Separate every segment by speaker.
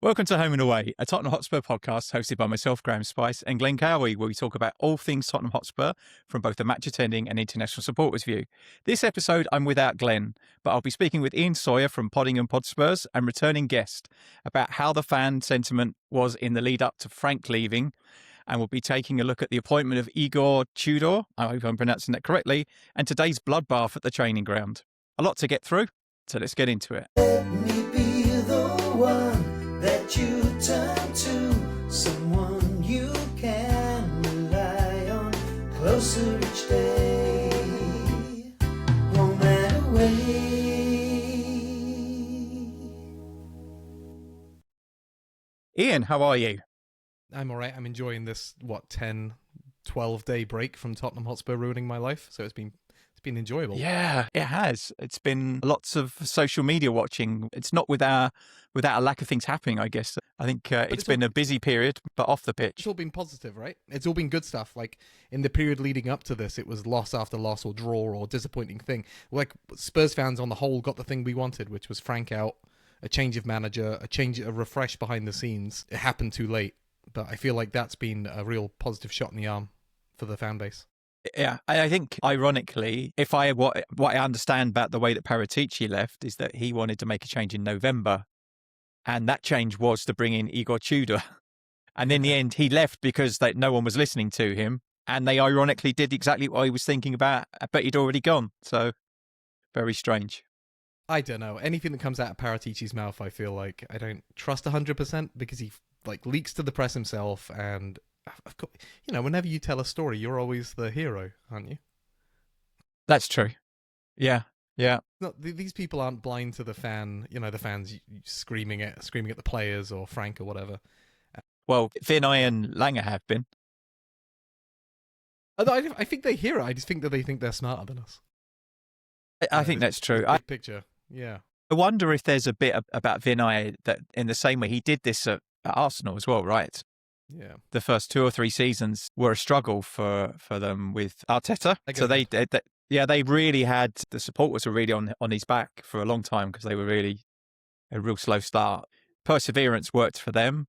Speaker 1: Welcome to Home and Away, a Tottenham Hotspur podcast hosted by myself, Graeme Spice, and Glenn Cowie, where we talk about all things Tottenham Hotspur from both a match attending and international supporters view. This episode, I'm without Glenn, but I'll be speaking with Ian Sawyer from Tottenham Hotspurs and returning guest about how the fan sentiment was in the lead up to Frank leaving. And we'll be taking a look at the appointment of Igor Tudor, I hope I'm pronouncing that correctly, and today's bloodbath at the training ground. A lot to get through, so let's get into it.
Speaker 2: Let me be the one that you turn to, someone you can rely on, closer each day, home and away.
Speaker 1: Ian, how are you?
Speaker 3: I'm all right. I'm enjoying this, 10, 12-day break from Tottenham Hotspur ruining my life, so it's been enjoyable.
Speaker 1: Yeah, it has. It's been lots of social media watching. It's not without a lack of things happening, I guess. I think it's been a busy period, but off the pitch.
Speaker 3: It's all been positive, right? It's all been good stuff. Like, in the period leading up to this, it was loss after loss or draw or disappointing thing. Like, Spurs fans on the whole got the thing we wanted, which was Frank out, a change of manager, a refresh behind the scenes. It happened too late, but I feel like that's been a real positive shot in the arm for the fan base.
Speaker 1: Yeah, I think, ironically, what I understand about the way that Paratici left is that he wanted to make a change in November, and that change was to bring in Igor Tudor. And in the end, he left because no one was listening to him, and they ironically did exactly what he was thinking about, but he'd already gone. So, very strange.
Speaker 3: I don't know. Anything that comes out of Paratici's mouth, I feel like I don't trust 100% because he leaks to the press himself, and I've got, whenever you tell a story, you're always the hero, aren't you?
Speaker 1: That's true. Yeah.
Speaker 3: No, these people aren't blind to the fan. The fans screaming at the players or Frank or whatever.
Speaker 1: Well, Vinay and Langer have been.
Speaker 3: I think they hear it. I just think that they think they're smarter than us.
Speaker 1: I think that's true.
Speaker 3: Big picture, yeah.
Speaker 1: I wonder if there's a bit about Vinay that, in the same way he did this at Arsenal as well, right?
Speaker 3: Yeah.
Speaker 1: The first 2 or 3 seasons were a struggle for them with Arteta. So they really had, the supporters were really on his back for a long time because they were really a real slow start. Perseverance worked for them.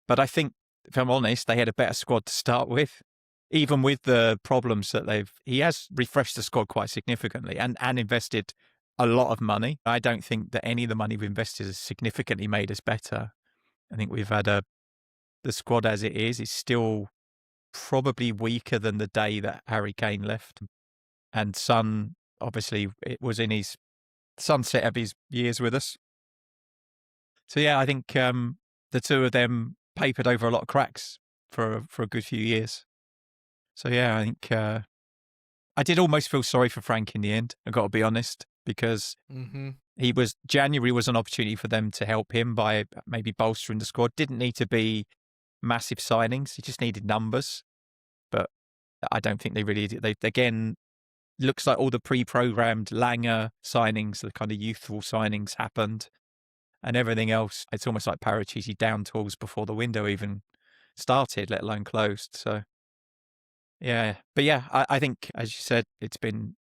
Speaker 1: But I think, if I'm honest, they had a better squad to start with. Even with the problems that he has refreshed the squad quite significantly and invested a lot of money. I don't think that any of the money we've invested has significantly made us better. I think we've had the squad as it is still probably weaker than the day that Harry Kane left. And Son, obviously, it was in his sunset of his years with us. So, yeah, I think the two of them papered over a lot of cracks for a good few years. So, yeah, I think I did almost feel sorry for Frank in the end, I've got to be honest, because January was an opportunity for them to help him by maybe bolstering the squad. Didn't need to be massive signings. He just needed numbers. But I don't think they really did. They, again, looks like all the pre-programmed Langer signings, the kind of youthful signings happened, and everything else, it's almost like Paratici down tools before the window even started, let alone closed. So, yeah. But yeah, I think, as you said, it's been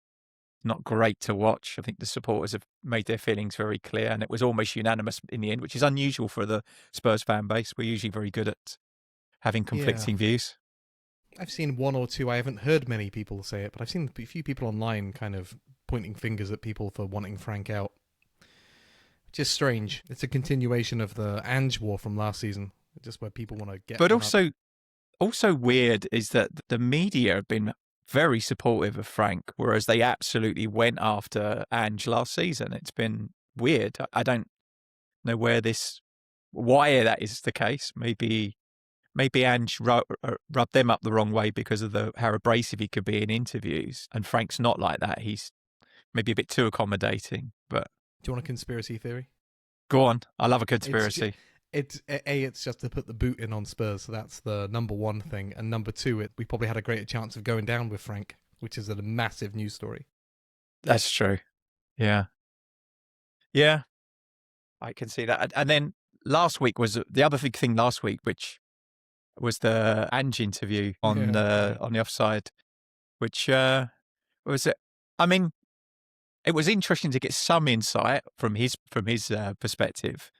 Speaker 1: not great to watch. I think the supporters have made their feelings very clear, and it was almost unanimous in the end, which is unusual for the Spurs fan base. We're usually very good at having conflicting views.
Speaker 3: I've seen one or two. I haven't heard many people say it, but I've seen a few people online kind of pointing fingers at people for wanting Frank out. Which is strange. It's a continuation of the Ange war from last season, just where people want to get.
Speaker 1: But also weird is that the media have been very supportive of Frank, whereas they absolutely went after Ange last season. It's been weird. I don't know why that is the case. Maybe Ange rubbed them up the wrong way because of how abrasive he could be in interviews. And Frank's not like that. He's maybe a bit too accommodating. But
Speaker 3: do you want a conspiracy theory?
Speaker 1: Go on. I love a conspiracy.
Speaker 3: It's just to put the boot in on Spurs. So that's the number one thing. And number two, we probably had a greater chance of going down with Frank, which is a massive news story.
Speaker 1: That's true. Yeah. Yeah. I can see that. And then last week was the other big thing last week, which was the Ange interview on the offside, which was it. I mean, it was interesting to get some insight from his perspective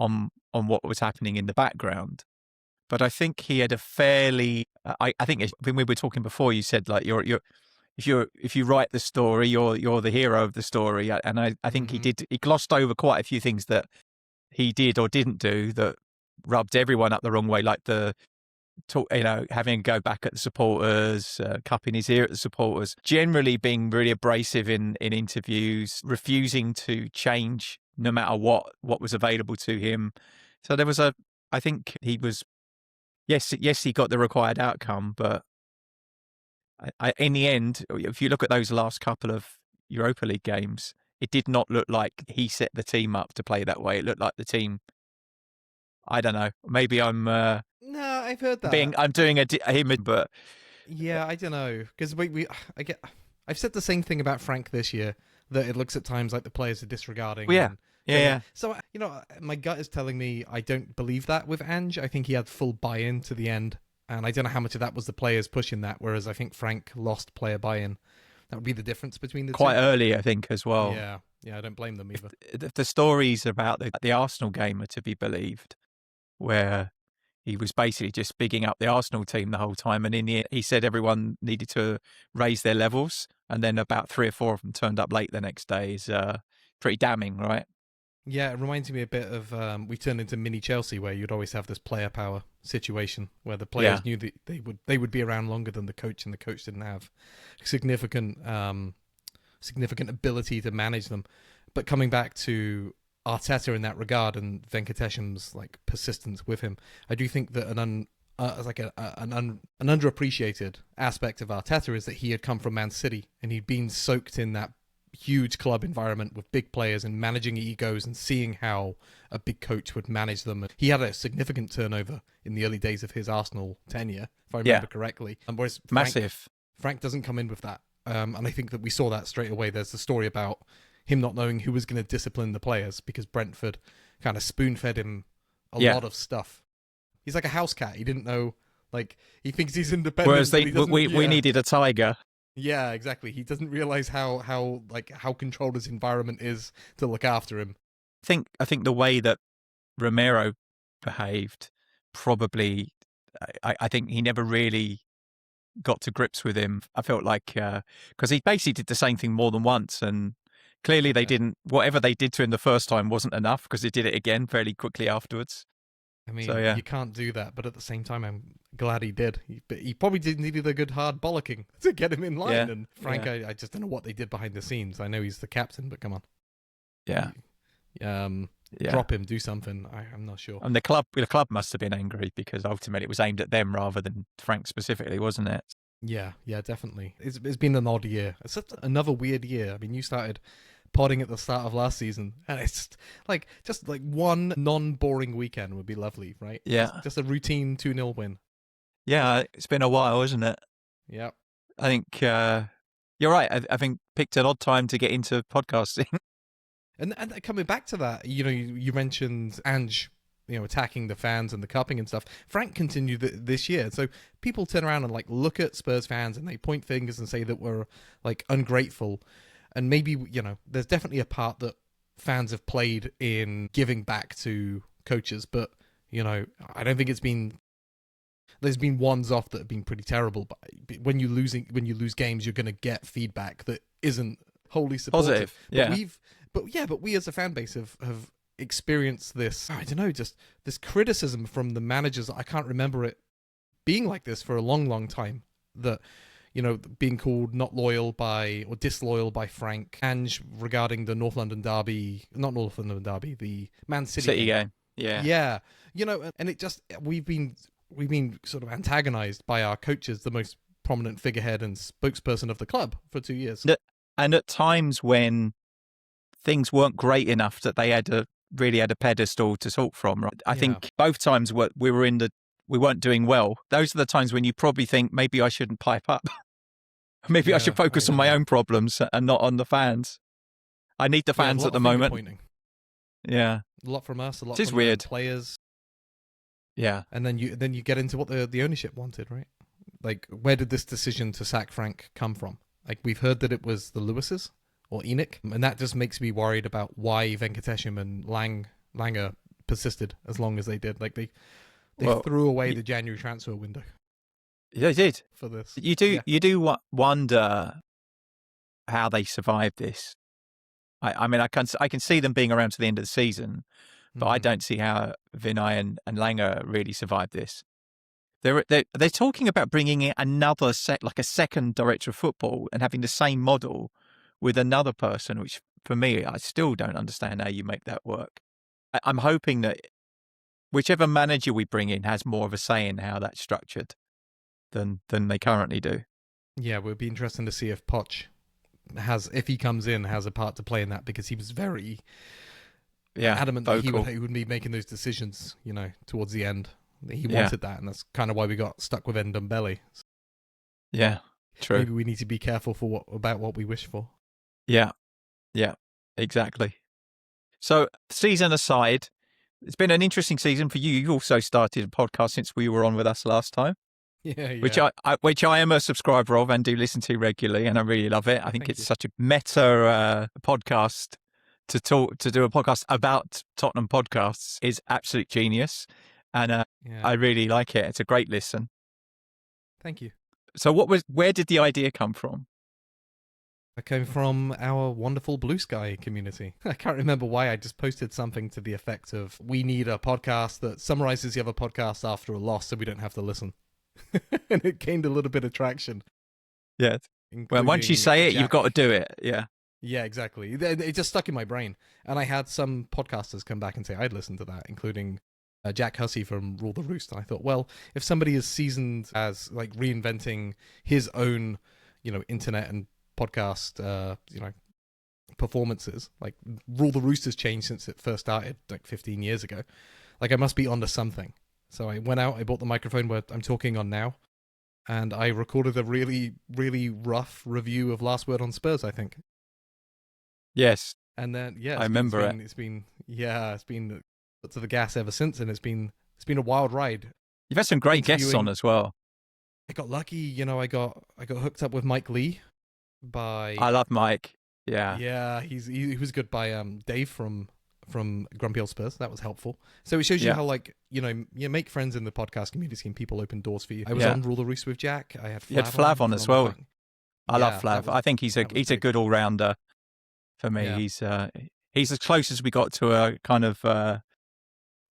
Speaker 1: on what was happening in the background. But I think he had a fairly. I think when we were talking before, you said like if you write the story, you're the hero of the story, and I think he glossed over quite a few things that he did or didn't do that rubbed everyone up the wrong way, like having a go back at the supporters, cupping his ear at the supporters, generally being really abrasive in interviews, refusing to change no matter what was available to him. So there was I think he was, yes, he got the required outcome, but in the end, if you look at those last couple of Europa League games, it did not look like he set the team up to play that way. It looked like the team, I don't know, maybe I'm
Speaker 3: No, I've heard that.
Speaker 1: I'm doing him, but
Speaker 3: yeah, I don't know, because I've said the same thing about Frank this year, that it looks at times like the players are disregarding.
Speaker 1: Well, yeah.
Speaker 3: Yeah. So, my gut is telling me I don't believe that with Ange. I think he had full buy-in to the end, and I don't know how much of that was the players pushing that, whereas I think Frank lost player buy-in. That would be the difference between the two.
Speaker 1: Quite early, I think, as well.
Speaker 3: Yeah, I don't blame them either.
Speaker 1: If the stories about the Arsenal game are to be believed, where he was basically just bigging up the Arsenal team the whole time, and in the end, he said everyone needed to raise their levels, and then about 3 or 4 of them turned up late the next day, is pretty damning, right?
Speaker 3: Yeah, it reminds me a bit of we turned into mini Chelsea, where you'd always have this player power situation where the players knew that they would be around longer than the coach, and the coach didn't have significant ability to manage them. But coming back to Arteta in that regard, and Venkatesham's like persistence with him, I do think that an underappreciated aspect of Arteta is that he had come from Man City and he'd been soaked in that huge club environment with big players and managing egos and seeing how a big coach would manage them. He had a significant turnover in the early days of his Arsenal tenure, if I remember correctly. Whereas Frank doesn't come in with that. And I think that we saw that straight away. There's the story about him not knowing who was going to discipline the players because Brentford kind of spoon-fed him a lot of stuff. He's like a house cat. He didn't know, like, he thinks he's independent.
Speaker 1: Whereas we needed a tiger.
Speaker 3: Yeah, exactly. He doesn't realize how controlled his environment is to look after him.
Speaker 1: I think the way that Romero behaved, probably, I think he never really got to grips with him. I felt like because he basically did the same thing more than once, and clearly they didn't. Whatever they did to him the first time wasn't enough, because they did it again fairly quickly afterwards.
Speaker 3: I mean, you can't do that, but at the same time, I'm glad he did. He probably needed a good hard bollocking to get him in line. Yeah. And Frank, I just don't know what they did behind the scenes. I know he's the captain, but come on.
Speaker 1: Yeah.
Speaker 3: Drop him, do something. I'm not sure.
Speaker 1: And the club must have been angry, because ultimately it was aimed at them rather than Frank specifically, wasn't it?
Speaker 3: Yeah, definitely. It's been an odd year. It's another weird year. I mean, you started podding at the start of last season, and it's just like one non-boring weekend would be lovely, right?
Speaker 1: Yeah.
Speaker 3: Just a routine 2-0 win.
Speaker 1: Yeah, it's been a while, isn't it?
Speaker 3: Yeah.
Speaker 1: I think you're right. I think picked an odd time to get into podcasting.
Speaker 3: And coming back to that, you mentioned Ange, attacking the fans and the cupping and stuff. Frank continued this year. So people turn around and look at Spurs fans and they point fingers and say that we're ungrateful. And maybe, there's definitely a part that fans have played in giving back to coaches, but, I don't think there's been ones off that have been pretty terrible. But when you lose games, you're going to get feedback that isn't wholly supportive.
Speaker 1: Positive, yeah.
Speaker 3: But we as a fan base have experienced this, I don't know, just this criticism from the managers. I can't remember it being like this for a long, long time. That, being called disloyal by Frank Ange regarding the the Man City
Speaker 1: game. Yeah.
Speaker 3: Yeah. And it just, we've been sort of antagonized by our coaches, the most prominent figurehead and spokesperson of the club for 2 years.
Speaker 1: And at times when things weren't great enough that they really had a pedestal to talk from. Right? I think both times we weren't doing well. Those are the times when you probably think, maybe I shouldn't pipe up. Maybe I should focus on my own problems and not on the fans. I need the fans at the moment.
Speaker 3: Pointing.
Speaker 1: Yeah,
Speaker 3: a lot from us. A lot.
Speaker 1: It is
Speaker 3: from
Speaker 1: weird.
Speaker 3: Players.
Speaker 1: Yeah,
Speaker 3: and then you get into what the ownership wanted, right? Like, where did this decision to sack Frank come from? Like, we've heard that it was the Lewises or Enoch, and that just makes me worried about why Venkatesham and Langer persisted as long as they did. Like they
Speaker 1: Well,
Speaker 3: threw away the January transfer window
Speaker 1: they did.
Speaker 3: for this.
Speaker 1: You do wonder how they survived this. I mean, I can see them being around to the end of the season, but I don't see how Vinay and Langer really survived this. They're talking about bringing in another like a second director of football and having the same model with another person, which for me, I still don't understand how you make that work. I'm hoping that whichever manager we bring in has more of a say in how that's structured than they currently do.
Speaker 3: Yeah, it would be interesting to see if Poch if he comes in, has a part to play in that, because he was very adamant that he would be making those decisions, towards the end. He wanted that, and that's kind of why we got stuck with Ndombele.
Speaker 1: Yeah, true.
Speaker 3: Maybe we need to be careful about what we wish for.
Speaker 1: Yeah, exactly. So, season aside, it's been an interesting season for you. You also started a podcast since we were on with us last time.
Speaker 3: Yeah.
Speaker 1: Which I am a subscriber of and do listen to regularly, and I really love it. I think it's such a meta podcast to do a podcast about Tottenham podcasts is absolute genius, and I really like it. It's a great listen.
Speaker 3: Thank you.
Speaker 1: So, where did the idea come from?
Speaker 3: It came from our wonderful Blue Sky community. I can't remember why. I just posted something to the effect of, we need a podcast that summarizes the other podcasts after a loss so we don't have to listen. And it gained a little bit of traction.
Speaker 1: Yeah. Well, once you say it, you've got to do it. Yeah.
Speaker 3: Yeah, exactly. It just stuck in my brain. And I had some podcasters come back and say I'd listened to that, including Jack Hussey from Rule the Roost. And I thought, well, if somebody is seasoned as like reinventing his own, internet and podcast, performances, like Rule the Roost has changed since it first started like 15 years ago. Like I must be onto something. So I went out, I bought the microphone where I'm talking on now, and I recorded a really, really rough review of Last Word on Spurs, I think.
Speaker 1: Yes.
Speaker 3: And then,
Speaker 1: I remember it.
Speaker 3: It's been put to the gas ever since, and it's been a wild ride.
Speaker 1: You've had some great guests on as well.
Speaker 3: I got lucky, I got hooked up with Mike Lee
Speaker 1: I love Mike. Yeah.
Speaker 3: Yeah, he was good by Dave from Grumpy Old Spurs. That was helpful. So it shows you how, like, you make friends in the podcast community and people open doors for you. I was on Rule the Roost with Jack. I had Flav.
Speaker 1: You had Flav on as well. I love Flav. I think he's a good all rounder. For me, he's as close as we got to a kind of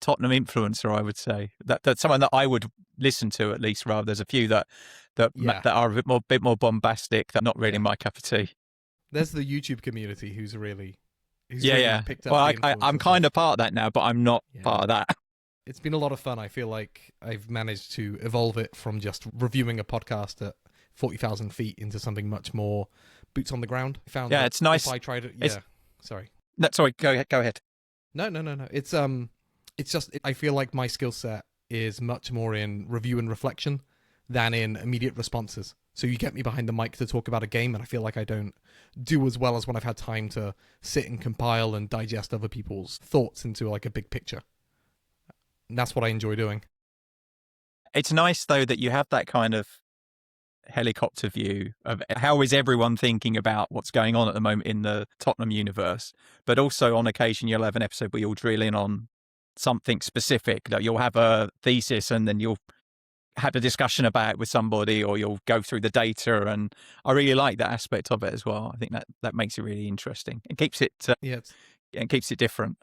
Speaker 1: Tottenham influencer, I would say. That's someone that I would listen to at least. Rather, there's a few that are a bit more bombastic. That are not really my cup of tea.
Speaker 3: There's the YouTube community who's really picked up.
Speaker 1: Well, I'm kind of part of that now, but I'm not part of that.
Speaker 3: It's been a lot of fun. I feel like I've managed to evolve it from just reviewing a podcast at 40,000 feet into something much more boots on the ground. I found
Speaker 1: it's nice.
Speaker 3: If I tried it, sorry.
Speaker 1: No, sorry. Go ahead.
Speaker 3: No. It's just I feel like my skill set is much more in review and reflection than in immediate responses. So you get me behind the mic to talk about a game, and I feel like I don't do as well as when I've had time to sit and compile and digest other people's thoughts into like a big picture. And that's what I enjoy doing.
Speaker 1: It's nice though that you have that kind of helicopter view of how is everyone thinking about what's going on at the moment in the Tottenham universe, but also on occasion you'll have an episode where you'll drill in on something specific, that you'll have a thesis and then you'll have a discussion about it with somebody, or you'll go through the data, and I really like that aspect of it as well. I think that makes it really interesting. It keeps it and keeps it different.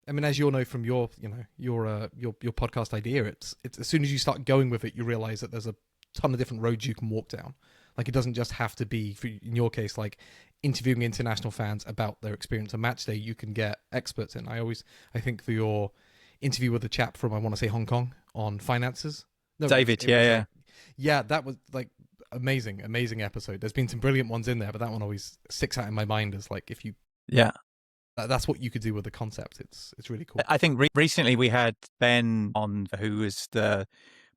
Speaker 3: I mean, as you'll know from your podcast idea, it's as soon as you start going with it, you realize that there's a ton of different roads you can walk down. Like, it doesn't just have to be, in your case, like interviewing international fans about their experience on match day. You can get experts in. I think for your interview with the chap from, I want to say, Hong Kong on finances. No,
Speaker 1: David,
Speaker 3: yeah, that was like amazing episode. There's been some brilliant ones in there, but that one always sticks out in my mind as like, if you that's what you could do with the concept. It's really cool.
Speaker 1: I think recently we had Ben on, who was the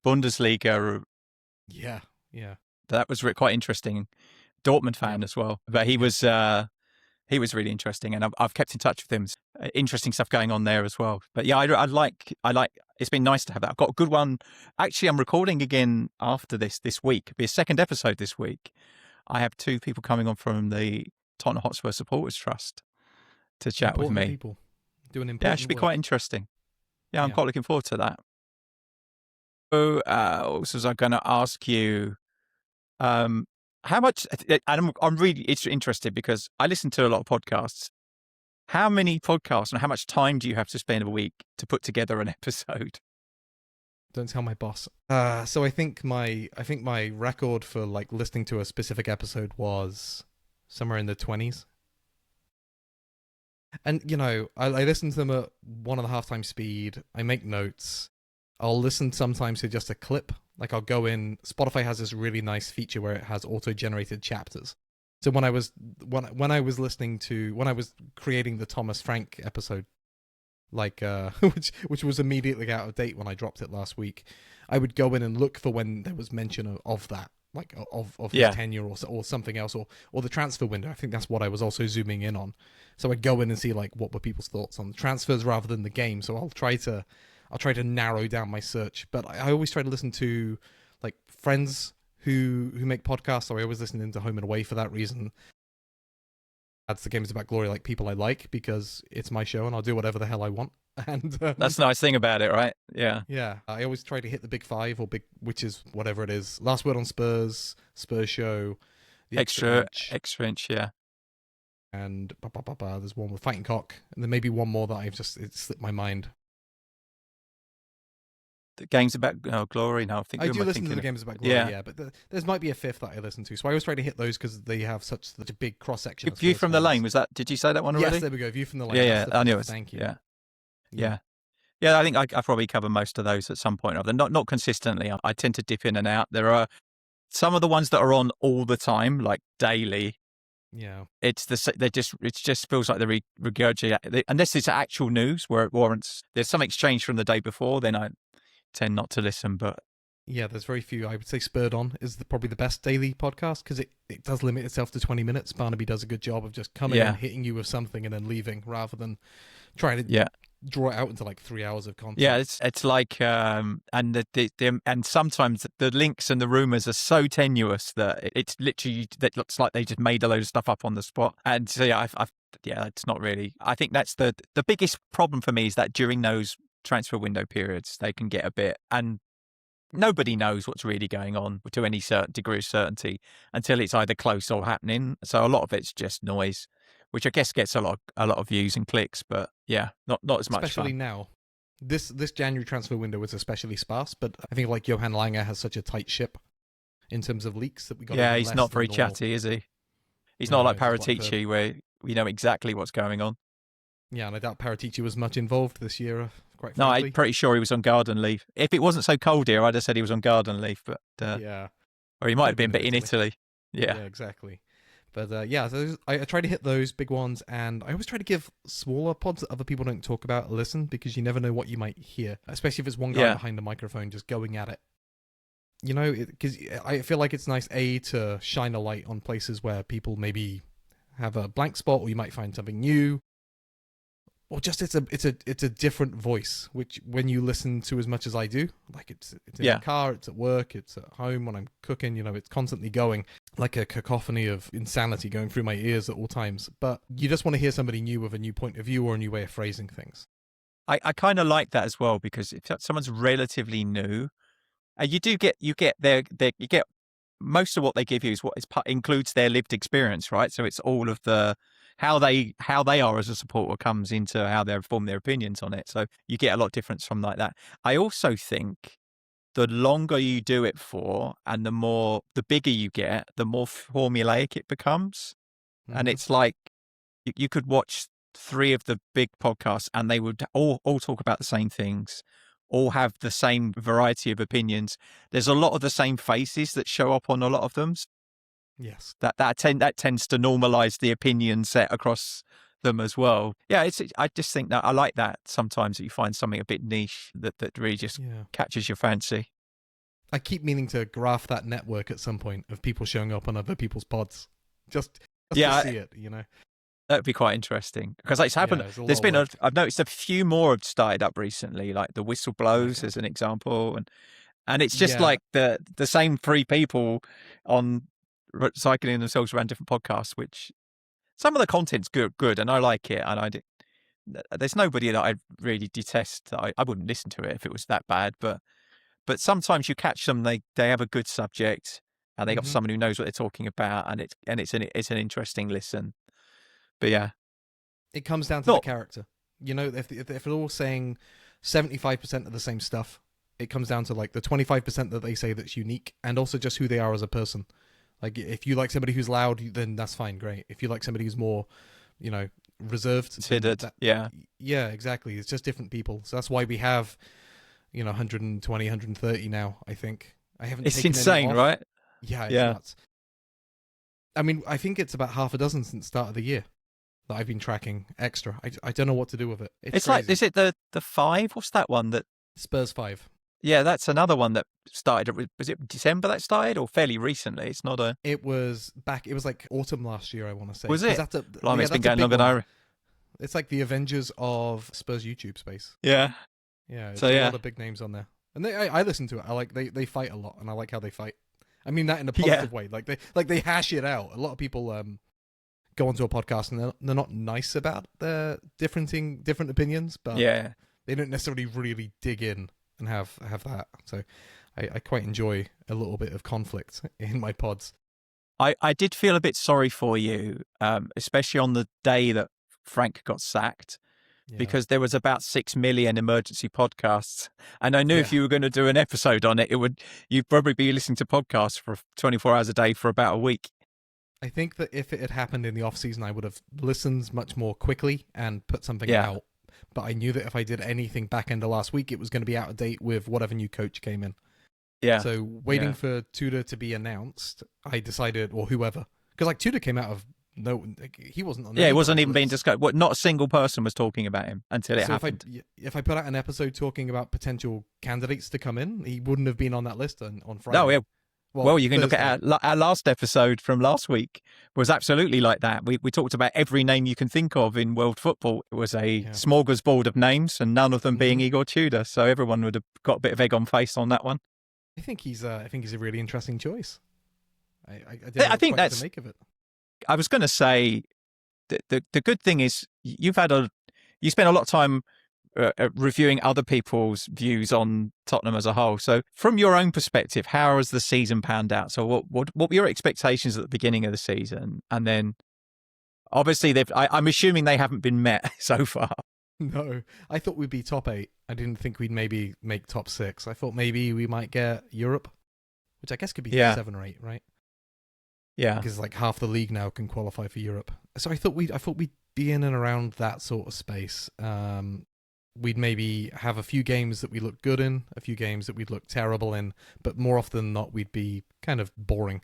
Speaker 1: Bundesliga.
Speaker 3: Yeah.
Speaker 1: That was quite interesting. Dortmund fan as well, but he was really interesting, and I've kept in touch with him. Interesting stuff going on there as well. But yeah, I like. It's been nice to have that. I've got a good one. Actually, I'm recording again after this week. It'll be a second episode this week. I have two people coming on from the Tottenham Hotspur Supporters Trust to chat with me.
Speaker 3: People doing important
Speaker 1: Yeah, it should be
Speaker 3: work.
Speaker 1: quite interesting. Yeah, I'm quite looking forward to that. So, also, was I going to ask you, how much? And I'm really interested because I listen to a lot of podcasts. How many podcasts and how much time do you have to spend a week to put together an episode?
Speaker 3: Don't tell my boss. So I think my record for like listening to a specific episode was somewhere in the 20s. And I listen to them at 1.5 times speed. I make notes. I'll listen sometimes to just a clip. Like I'll go in. Spotify has this really nice feature where it has auto-generated chapters. So when I was creating the Thomas Frank episode, like which was immediately out of date when I dropped it last week, I would go in and look for when there was mention of that, like of his tenure or something else, or the transfer window. I think that's what I was also zooming in on. So I'd go in and see like what were people's thoughts on the transfers rather than the game. So I'll try to narrow down my search, but I always try to listen to like friends who make podcasts. So I always listen into Home and Away for that reason. That's the Games About Glory, like people I like, because it's my show and I'll do whatever the hell I want. And
Speaker 1: that's the nice thing about it, right?
Speaker 3: Yeah. I always try to hit the big five which is whatever it is. Last Word on Spurs, Spurs Show, the
Speaker 1: extra inch, yeah.
Speaker 3: And there's one with Fighting Cock, and there may be one more that it slipped my mind.
Speaker 1: The Games About Glory. No,
Speaker 3: I do listen to the Games About Glory, yeah, but there might be a fifth that I listen to. So I always try to hit those because they have such a big cross section.
Speaker 1: View from the Lane, was that? Did you say that one already?
Speaker 3: Yes, there we go. View from the Lane.
Speaker 1: Yeah, I knew it.
Speaker 3: Thank you.
Speaker 1: Yeah. I think I probably cover most of those at some point or other. Not consistently. I tend to dip in and out. There are some of the ones that are on all the time, like daily.
Speaker 3: Yeah,
Speaker 1: just feels like they regurgitate, unless it's actual news where it warrants. There's some exchange from the day before, then I tend not to listen. But
Speaker 3: yeah, there's very few. I would say Spurred On is probably the best daily podcast because it does limit itself to 20 minutes. Barnaby does a good job of just coming and hitting you with something and then leaving, rather than trying to draw it out into like 3 hours of content.
Speaker 1: Yeah, it's like and and sometimes the links and the rumors are so tenuous that it's literally, that looks like they just made a load of stuff up on the spot. And so it's not really. I think that's the biggest problem for me, is that during those transfer window periods they can get a bit, and nobody knows what's really going on to any certain degree of certainty until it's either close or happening. So a lot of it's just noise, which I guess gets a lot of views and clicks, but not as much.
Speaker 3: Especially
Speaker 1: fun.
Speaker 3: Now, this January transfer window was especially sparse. But I think like Johan Langer has such a tight ship in terms of leaks that we got.
Speaker 1: Yeah, he's not very chatty, is he? He's not like Paratici, where we know exactly what's going on.
Speaker 3: Yeah, and I doubt Paratici was much involved this year. Quite
Speaker 1: no,
Speaker 3: frankly.
Speaker 1: I'm pretty sure he was on garden leave. If it wasn't so cold here, I'd have said he was on garden leave. But or he might have been, but in Italy. Yeah,
Speaker 3: exactly. But so I try to hit those big ones, and I always try to give smaller pods that other people don't talk about a listen, because you never know what you might hear, especially if it's one guy behind the microphone just going at it. Because I feel like it's nice to shine a light on places where people maybe have a blank spot, or you might find something new, or just it's a different voice, which when you listen to as much as I do, like it's in the car, it's at work, it's at home when I'm cooking, it's constantly going like a cacophony of insanity going through my ears at all times. But you just want to hear somebody new with a new point of view or a new way of phrasing things.
Speaker 1: I kind of like that as well, because if someone's relatively new, you get most of what they give you includes their lived experience, right? So it's all of the how they are as a supporter comes into how they form their opinions on it. So you get a lot of difference from like that. I also think the longer you do it for, and the bigger you get, the more formulaic it becomes. Mm-hmm. And it's like you could watch 3 of the big podcasts and they would all talk about the same things, all have the same variety of opinions. There's a lot of the same faces that show up on a lot of them.
Speaker 3: Yes,
Speaker 1: that tends to normalize the opinion set across them as well. Yeah, I just think that I like that sometimes, that you find something a bit niche that really just catches your fancy.
Speaker 3: I keep meaning to graph that network at some point of people showing up on other people's pods, just to see it.
Speaker 1: That'd be quite interesting, because it's happened. There's been I've noticed a few more have started up recently, like the Whistle Blows as an example, and it's just like the same 3 people on cycling themselves around different podcasts, which some of the content's good, and I like it, and there's nobody that I really detest. That I wouldn't listen to it if it was that bad, but sometimes you catch them. They have a good subject, and they got someone who knows what they're talking about, and it's an interesting listen. But yeah,
Speaker 3: it comes down to the character. You know, if they're all saying 75% of the same stuff, it comes down to like the 25% that they say that's unique, and also just who they are as a person. Like if you like somebody who's loud, then that's fine, great. If you like somebody who's more, you know, reserved,
Speaker 1: considered, yeah,
Speaker 3: exactly. It's just different people. So that's why we have, 120, 130 now. I think I haven't.
Speaker 1: It's
Speaker 3: taken
Speaker 1: insane,
Speaker 3: any off.
Speaker 1: right?
Speaker 3: Yeah, it's nuts. I mean, I think it's about half a dozen since the start of the year that I've been tracking extra. I don't know what to do with it.
Speaker 1: It's like, is it the 5? What's that one that
Speaker 3: Spurs 5?
Speaker 1: Yeah, that's another one that started. Was it December that started, or fairly recently? It's not a.
Speaker 3: It was back. It was like autumn last year, I want to say.
Speaker 1: Was it?
Speaker 3: Blimey,
Speaker 1: it's been going longer than I.
Speaker 3: It's like the Avengers of Spurs YouTube space.
Speaker 1: Yeah.
Speaker 3: Yeah. It's
Speaker 1: a
Speaker 3: lot of big names on there, and I listen to it. I like they fight a lot, and I like how they fight. I mean that in a positive way. Like they hash it out. A lot of people go onto a podcast and they're not nice about their different opinions, but they don't necessarily really dig in and have that. So I quite enjoy a little bit of conflict in my pods.
Speaker 1: I did feel a bit sorry for you, especially on the day that Frank got sacked, because there was about 6 million emergency podcasts, and I knew if you were going to do an episode on it, you'd probably be listening to podcasts for 24 hours a day for about a week.
Speaker 3: I think that if it had happened in the off season, I would have listened much more quickly and put something out. But I knew that if I did anything back end of last week, it was going to be out of date with whatever new coach came in. Yeah. So waiting for Tudor to be announced, I decided, or whoever, because like Tudor came out of he wasn't on.
Speaker 1: Yeah, it wasn't even being discussed. Not a single person was talking about him until it happened.
Speaker 3: If I put out an episode talking about potential candidates to come in, he wouldn't have been on that list on Friday.
Speaker 1: No, yeah. Well, you can look at our last episode from last week was absolutely like that. We talked about every name you can think of in world football. It was a smorgasbord of names, and none of them being Igor Tudor. So everyone would have got a bit of egg on face on that one.
Speaker 3: I think he's a really interesting choice.
Speaker 1: I think that's.
Speaker 3: To make of it.
Speaker 1: I was going to say the good thing is you spent a lot of time reviewing other people's views on Tottenham as a whole. So from your own perspective, how has the season panned out? So what were your expectations at the beginning of the season? And then obviously I'm assuming they haven't been met so far.
Speaker 3: No, I thought we'd be top 8. I didn't think we'd maybe make top 6. I thought maybe we might get Europe, which I guess could be 7 or 8, right?
Speaker 1: Yeah.
Speaker 3: Because like half the league now can qualify for Europe. So I thought we'd be in and around that sort of space. We'd maybe have a few games that we look good in, a few games that we'd look terrible in, but more often than not, we'd be kind of boring.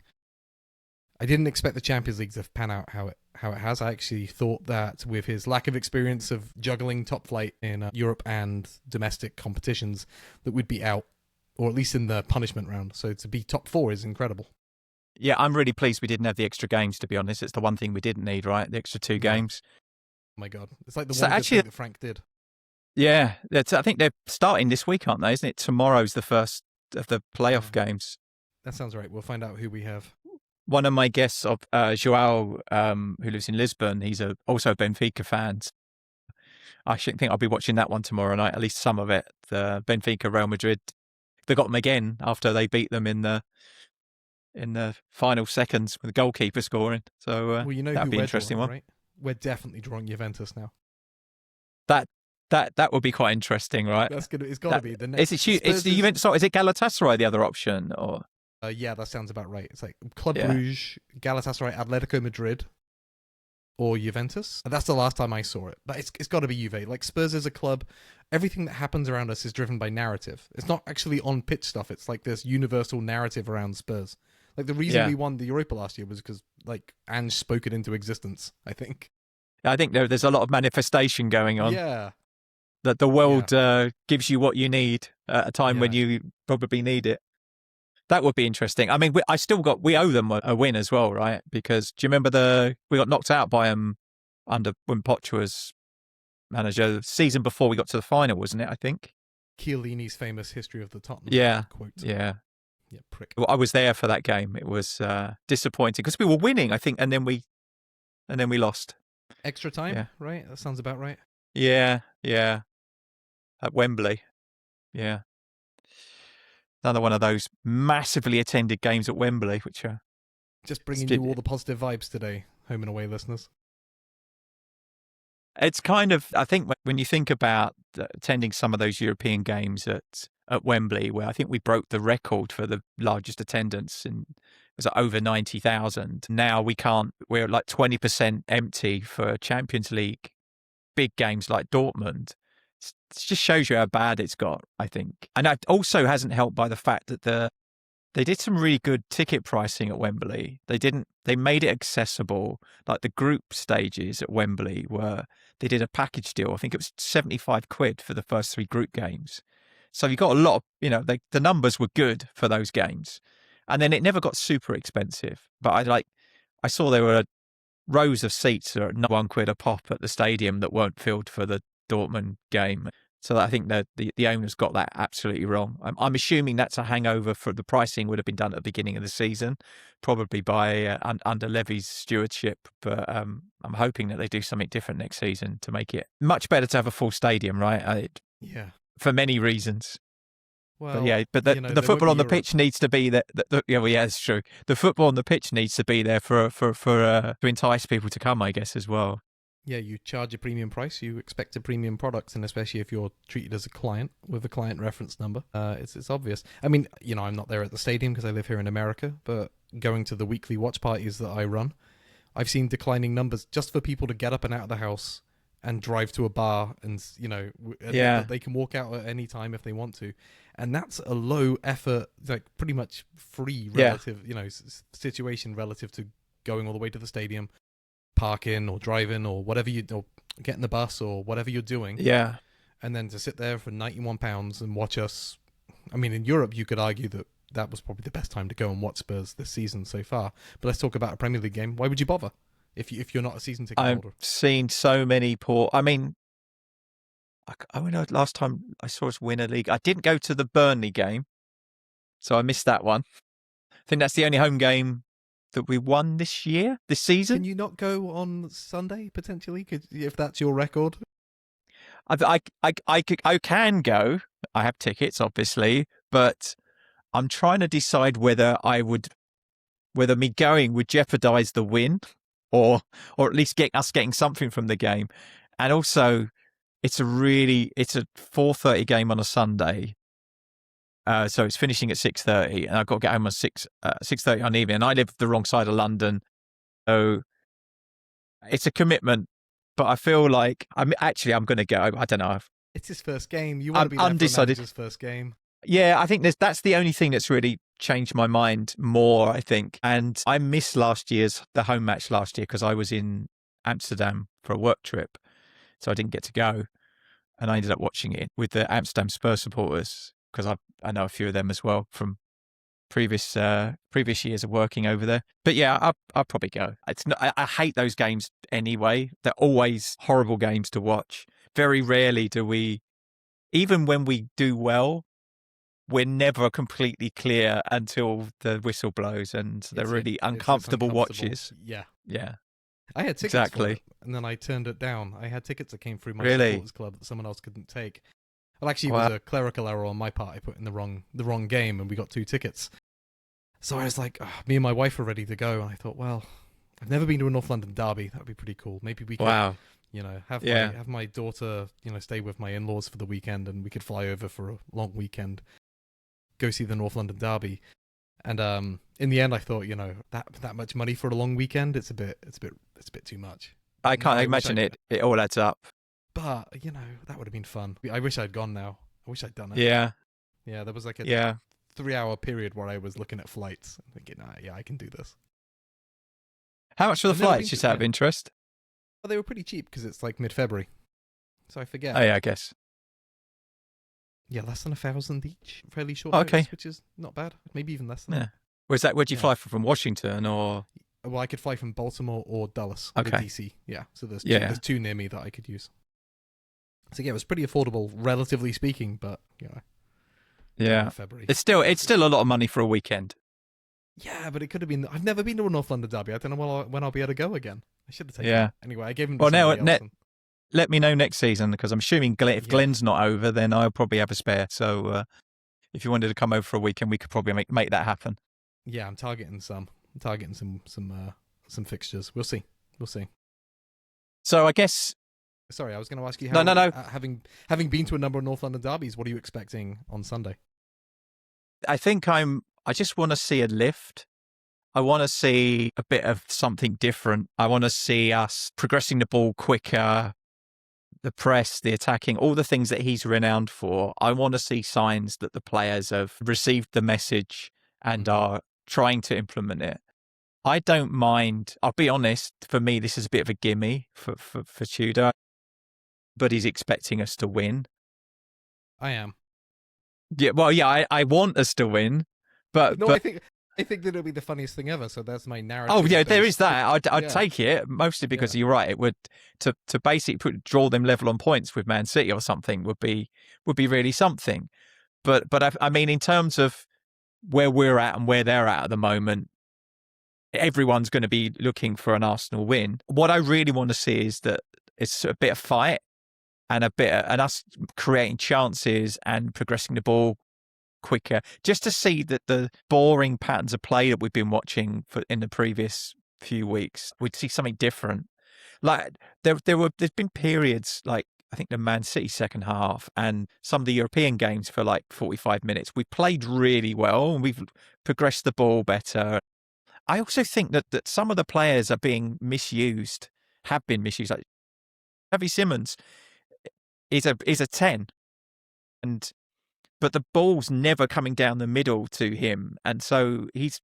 Speaker 3: I didn't expect the Champions League to pan out how it has. I actually thought that with his lack of experience of juggling top flight in Europe and domestic competitions, that we'd be out, or at least in the punishment round. So to be top 4 is incredible.
Speaker 1: Yeah, I'm really pleased we didn't have the extra games, to be honest. It's the one thing we didn't need, right? The extra 2 games.
Speaker 3: Oh my God. It's like the one good thing that Frank did.
Speaker 1: Yeah, I think they're starting this week, aren't they? Isn't it? Tomorrow's the first of the playoff games.
Speaker 3: That sounds right. We'll find out who we have.
Speaker 1: One of my guests, Joao, who lives in Lisbon, he's also a Benfica fan. I think I'll be watching that one tomorrow night, at least some of it. The Benfica Real Madrid, they got them again after they beat them in the final seconds with the goalkeeper scoring. So that'd be an interesting one.
Speaker 3: Right? We're definitely drawing Juventus now.
Speaker 1: That would be quite interesting, right?
Speaker 3: That's good. It's got to be the next.
Speaker 1: Is it Galatasaray the other option, or?
Speaker 3: Yeah, that sounds about right. It's like Club Brugge, Galatasaray, Atletico Madrid, or Juventus. And that's the last time I saw it. But it's got to be Juve. Like Spurs is a club. Everything that happens around us is driven by narrative. It's not actually on pitch stuff. It's like this universal narrative around Spurs. Like the reason we won the Europa last year was because like Ange spoke it into existence. I think
Speaker 1: there's a lot of manifestation going on.
Speaker 3: Yeah.
Speaker 1: That the world gives you what you need at a time when you probably need it. That would be interesting. I mean, we owe them a win as well, right? Because do you remember we got knocked out by them when Poch was manager the season before we got to the final, wasn't it? I think
Speaker 3: Chiellini's famous history of the Tottenham quote.
Speaker 1: Yeah,
Speaker 3: prick.
Speaker 1: Well, I was there for that game. It was disappointing because we were winning, I think, and then we lost.
Speaker 3: Extra time, right? That sounds about right.
Speaker 1: Yeah, yeah. At Wembley. Yeah. Another one of those massively attended games at Wembley, which are
Speaker 3: Just bringing you all the positive vibes today, home and away listeners.
Speaker 1: it's kind of, I think when you think about attending some of those European games at Wembley, where I think we broke the record for the largest attendance, and it was over 90,000. Now we're like 20% empty for Champions League big games like Dortmund. It just shows you how bad it's got, I think. And it also hasn't helped by the fact that they did some really good ticket pricing at Wembley. They made it accessible. Like the group stages at Wembley they did a package deal. I think it was 75 quid for the first 3 group games. So you got a lot of, the numbers were good for those games. And then it never got super expensive. But I saw there were rows of seats at £1 a pop at the stadium that weren't filled for the Dortmund game. So I think that the owners got that absolutely wrong. I'm assuming that's a hangover for the pricing would have been done at the beginning of the season, probably by under Levy's stewardship. But I'm hoping that they do something different next season to make it much better to have a full stadium, right?
Speaker 3: Yeah.
Speaker 1: For many reasons.
Speaker 3: Well,
Speaker 1: the football on the pitch needs to be there. Yeah, it's true. The football on the pitch needs to be there to entice people to come, I guess, as well.
Speaker 3: Yeah, you charge a premium price, you expect a premium product, and especially if you're treated as a client with a client reference number, it's obvious. I mean, I'm not there at the stadium because I live here in America, but going to the weekly watch parties that I run, I've seen declining numbers just for people to get up and out of the house and drive to a bar, and they can walk out at any time if they want to, and that's a low effort, like pretty much free relative, situation relative to going all the way to the stadium, parking or driving or whatever or getting the bus or whatever you're doing.
Speaker 1: Yeah.
Speaker 3: And then to sit there for £91 and watch us. I mean, in Europe, you could argue that was probably the best time to go and watch Spurs this season so far. But let's talk about a Premier League game. Why would you bother if you're not a season ticket holder?
Speaker 1: I've seen so many poor. I mean, last time I saw us win a league, I didn't go to the Burnley game, so I missed that one. I think that's the only home game that we won this season.
Speaker 3: Can you not go on Sunday potentially, if that's your record?
Speaker 1: I can go. I have tickets, obviously, but I'm trying to decide whether me going would jeopardize the win, or at least get us getting something from the game. And also, it's a 4:30 game on a Sunday. So it's finishing at 6:30, and I've got to get home at 6:30 on the evening. And I live the wrong side of London, so it's a commitment. But I feel like I'm going to go. I don't know.
Speaker 3: It's his first game. You want to be there
Speaker 1: undecided.
Speaker 3: For his first game.
Speaker 1: Yeah, I think that's the only thing that's really changed my mind more, I think. And I missed the home match last year because I was in Amsterdam for a work trip, so I didn't get to go. And I ended up watching it with the Amsterdam Spurs supporters because I know a few of them as well from previous years of working over there. But yeah, I'll probably go. I hate those games anyway. They're always horrible games to watch. Very rarely do we, even when we do well, we're never completely clear until the whistle blows, and they're really uncomfortable watches.
Speaker 3: Yeah.
Speaker 1: Yeah.
Speaker 3: I had tickets for it, and then I turned it down. I had tickets that came through my supporters club that someone else couldn't take. Well, actually, it was a clerical error on my part. I put in the wrong game, and we got 2 tickets. So I was like, me and my wife were ready to go, and I thought, well, I've never been to a North London derby. That would be pretty cool. Maybe we could, have my daughter, stay with my in-laws for the weekend, and we could fly over for a long weekend, go see the North London derby. And in the end, I thought, that much money for a long weekend, it's a bit too much.
Speaker 1: I can't imagine it all adds up.
Speaker 3: But that would have been fun. I wish I'd gone now. I wish I'd done it.
Speaker 1: Yeah.
Speaker 3: Yeah, there was like a 3-hour period where I was looking at flights and thinking, I can do this.
Speaker 1: How much for the flights, just out of interest?
Speaker 3: Well, they were pretty cheap because it's like mid-February. So I forget.
Speaker 1: Oh, yeah, I guess.
Speaker 3: Yeah, less than 1,000 each. Fairly short notice, which is not bad. Maybe even less than that.
Speaker 1: Where'd you fly from Washington or?
Speaker 3: Well, I could fly from Baltimore or Dulles.
Speaker 1: Okay.
Speaker 3: DC. Yeah, so there's 2 near me that I could use. So yeah, it was pretty affordable, relatively speaking, but
Speaker 1: yeah,
Speaker 3: February.
Speaker 1: It's still a lot of money for a weekend.
Speaker 3: Yeah, but it could have been. I've never been to a North London derby. I don't know when I'll be able to go again. I should have taken it. Anyway, I gave him to
Speaker 1: let me know next season, because I'm assuming if Glenn's not over, then I'll probably have a spare. So if you wanted to come over for a weekend, we could probably make that happen.
Speaker 3: Yeah, I'm targeting some fixtures. We'll see.
Speaker 1: So I guess.
Speaker 3: Sorry, I was going to ask you how.
Speaker 1: No.
Speaker 3: Having been to a number of North London derbies, what are you expecting on Sunday?
Speaker 1: I think I just want to see a lift. I want to see a bit of something different. I want to see us progressing the ball quicker, the press, the attacking, all the things that he's renowned for. I want to see signs that the players have received the message and are trying to implement it. I don't mind. I'll be honest, for me, this is a bit of a gimme for Tudor, but he's expecting us to win.
Speaker 3: I am.
Speaker 1: Yeah, well, yeah, I want us to win, but
Speaker 3: no, I think that it'll be the funniest thing ever. So that's my narrative.
Speaker 1: Oh yeah, there is that. I'd take it mostly because you're right. It would to basically draw them level on points with Man City or something would be really something. But I mean, in terms of where we're at and where they're at the moment, everyone's going to be looking for an Arsenal win. What I really want to see is that it's a bit of fight and and us creating chances and progressing the ball quicker, just to see that the boring patterns of play that we've been watching in the previous few weeks, we'd see something different. Like there's been periods like I think the Man City second half and some of the European games for like 45 minutes. We played really well and we've progressed the ball better. I also think that some of the players are being misused, have been misused. Like Xavi Simons is a 10, but the ball's never coming down the middle to him, and so he's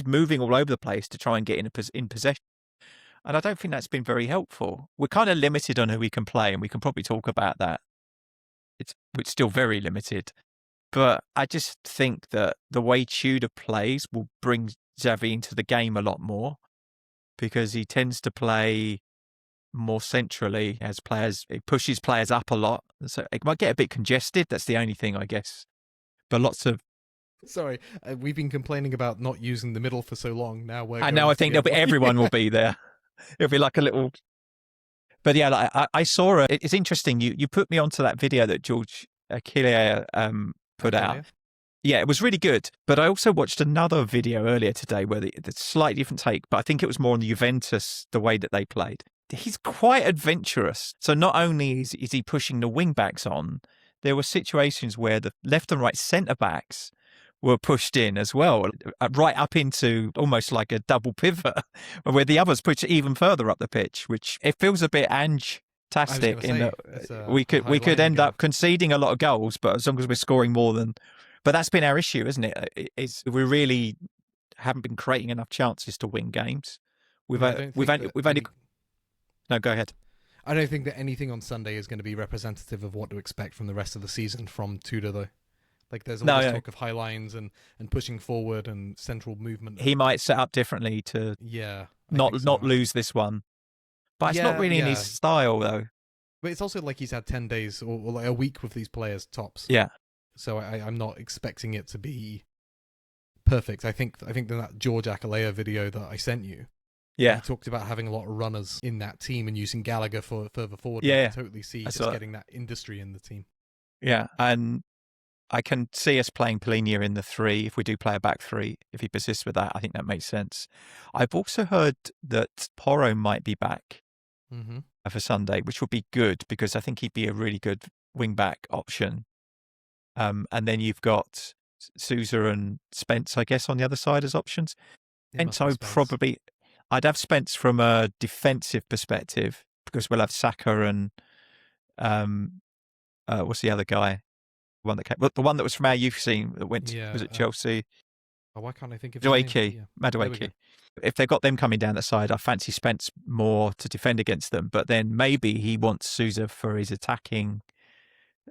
Speaker 1: moving all over the place to try and get in possession. And I don't think that's been very helpful. We're kind of limited on who we can play, and we can probably talk about that. It's still very limited, but I just think that the way Tudor plays will bring Xavi into the game a lot more, because he tends to play more centrally as players. It pushes players up a lot, so it might get a bit congested. That's the only thing, I guess. But lots of.
Speaker 3: Sorry, we've been complaining about not using the middle for so long. Now we're.
Speaker 1: And now I think everyone will be there. It'll be like a little. But yeah, like, I saw it's interesting. You put me onto that video that George Achille put out. Yeah, it was really good. But I also watched another video earlier today where the slightly different take, but I think it was more on Juventus, the way that they played. He's quite adventurous. So not only is he pushing the wing backs on, there were situations where the left and right centre backs were pushed in as well, right up into almost like a double pivot, where the others push even further up the pitch, which it feels a bit Ange-tastic in that we could end up conceding a lot of goals, but as long as we're scoring more than. But that's been our issue, isn't it? We really haven't been creating enough chances to win games. We've only. No, go ahead.
Speaker 3: I don't think that anything on Sunday is going to be representative of what to expect from the rest of the season from Tudor, though. Like, there's all this talk of high lines and pushing forward and central movement.
Speaker 1: He might set up differently to not lose this one. But it's not really in his style, though.
Speaker 3: But it's also like he's had 10 days or like a week with these players, tops.
Speaker 1: Yeah.
Speaker 3: So I'm not expecting it to be perfect. I think that George Akalea video that I sent you, he talked about having a lot of runners in that team and using Gallagher for further forward.
Speaker 1: Yeah,
Speaker 3: I totally see just getting that industry in the team. Yeah,
Speaker 1: and I can see us playing Polinia in the 3 if we do play a back 3. If he persists with that, I think that makes sense. I've also heard that Porro might be back for Sunday, which would be good because I think he'd be a really good wing back option. And then you've got Sousa and Spence, I guess, on the other side as options. Spence, I'd have Spence from a defensive perspective because we'll have Saka and what's the other guy? The one that was from our youth team that went was it Chelsea?
Speaker 3: Why can't I think of
Speaker 1: Madueke. If they've got them coming down the side, I fancy Spence more to defend against them. But then maybe he wants Sousa for his attacking.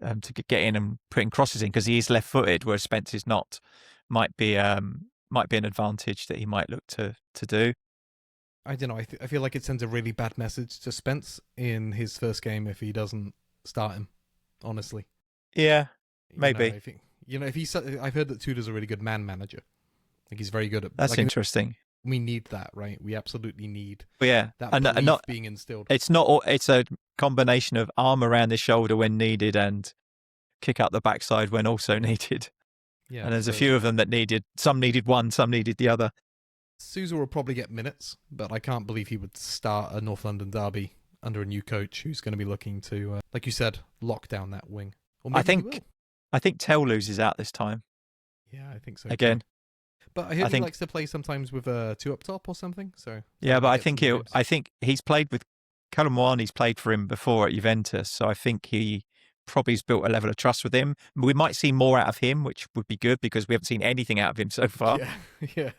Speaker 1: To get in and putting crosses in because he is left-footed, whereas Spence is not. Might be an advantage that he might look to do.
Speaker 3: I don't know. I feel like it sends a really bad message to Spence in his first game if he doesn't start him. Honestly.
Speaker 1: Yeah, maybe.
Speaker 3: I've heard that Tudor's a really good man manager. Like he's very good at.
Speaker 1: That's interesting.
Speaker 3: we need that, right? We absolutely need
Speaker 1: But yeah,
Speaker 3: that
Speaker 1: and
Speaker 3: belief
Speaker 1: not
Speaker 3: being instilled.
Speaker 1: it's not. It's a combination of arm around the shoulder when needed and kick up the backside when also needed.
Speaker 3: Yeah,
Speaker 1: And there's a
Speaker 3: so
Speaker 1: few of them that needed. Some needed one, some needed the other.
Speaker 3: Sousa will probably get minutes, but I can't believe he would start a North London derby under a new coach who's going to be looking to, like you said, lock down that wing. Or maybe he will.
Speaker 1: I think Tell loses out this time
Speaker 3: Yeah, I think so
Speaker 1: again.
Speaker 3: too. But I heard he likes to play sometimes with two up top or something. So
Speaker 1: yeah, but I think he's played with Kalumwani's played for him before at Juventus, so I think he probably has built a level of trust with him. We might see more out of him, which would be good because we haven't seen anything out of him so far.
Speaker 3: Yeah.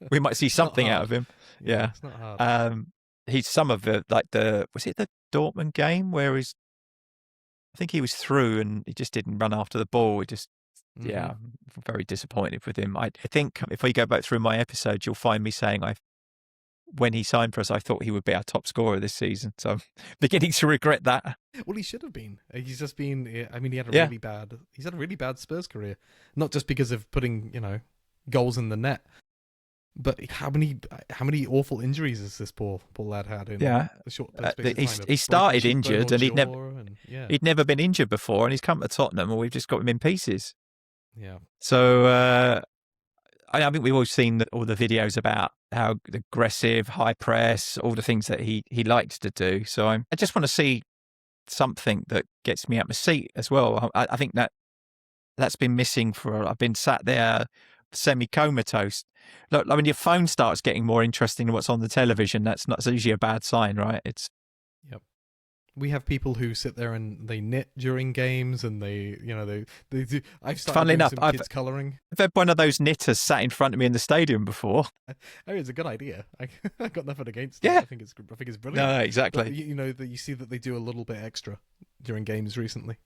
Speaker 1: We might see something out of him. Yeah.
Speaker 3: It's not hard.
Speaker 1: He's some of was it the Dortmund game where I think he was through and he just didn't run after the ball. Yeah, I'm very disappointed with him. I think if we go back through my episodes, you'll find me saying when he signed for us, I thought he would be our top scorer this season. So I'm beginning to regret that.
Speaker 3: Well, he should have been. He's just been. I mean, he's had a really bad Spurs career, not just because of putting goals in the net, but how many awful injuries has this poor lad had in a short space of time?
Speaker 1: He started injured and he'd never been injured before, and he's come to Tottenham and we've just got him in pieces.
Speaker 3: Yeah.
Speaker 1: So I think we've all seen all the videos about how aggressive, high press, all the things that he likes to do. So I just want to see something that gets me out my seat as well. I think that's been missing I've been sat there semi-comatose. Look, when your phone starts getting more interesting than what's on the television, that's usually a bad sign, right?
Speaker 3: Yep. We have people who sit there and they knit during games, and they do. I've started
Speaker 1: Funnily enough,
Speaker 3: kids colouring.
Speaker 1: I've had one of those knitters sat in front of me in the stadium before.
Speaker 3: I mean, it's a good idea. I got nothing against
Speaker 1: it.
Speaker 3: I think it's brilliant.
Speaker 1: No, exactly.
Speaker 3: But, that you see that they do a little bit extra during games recently.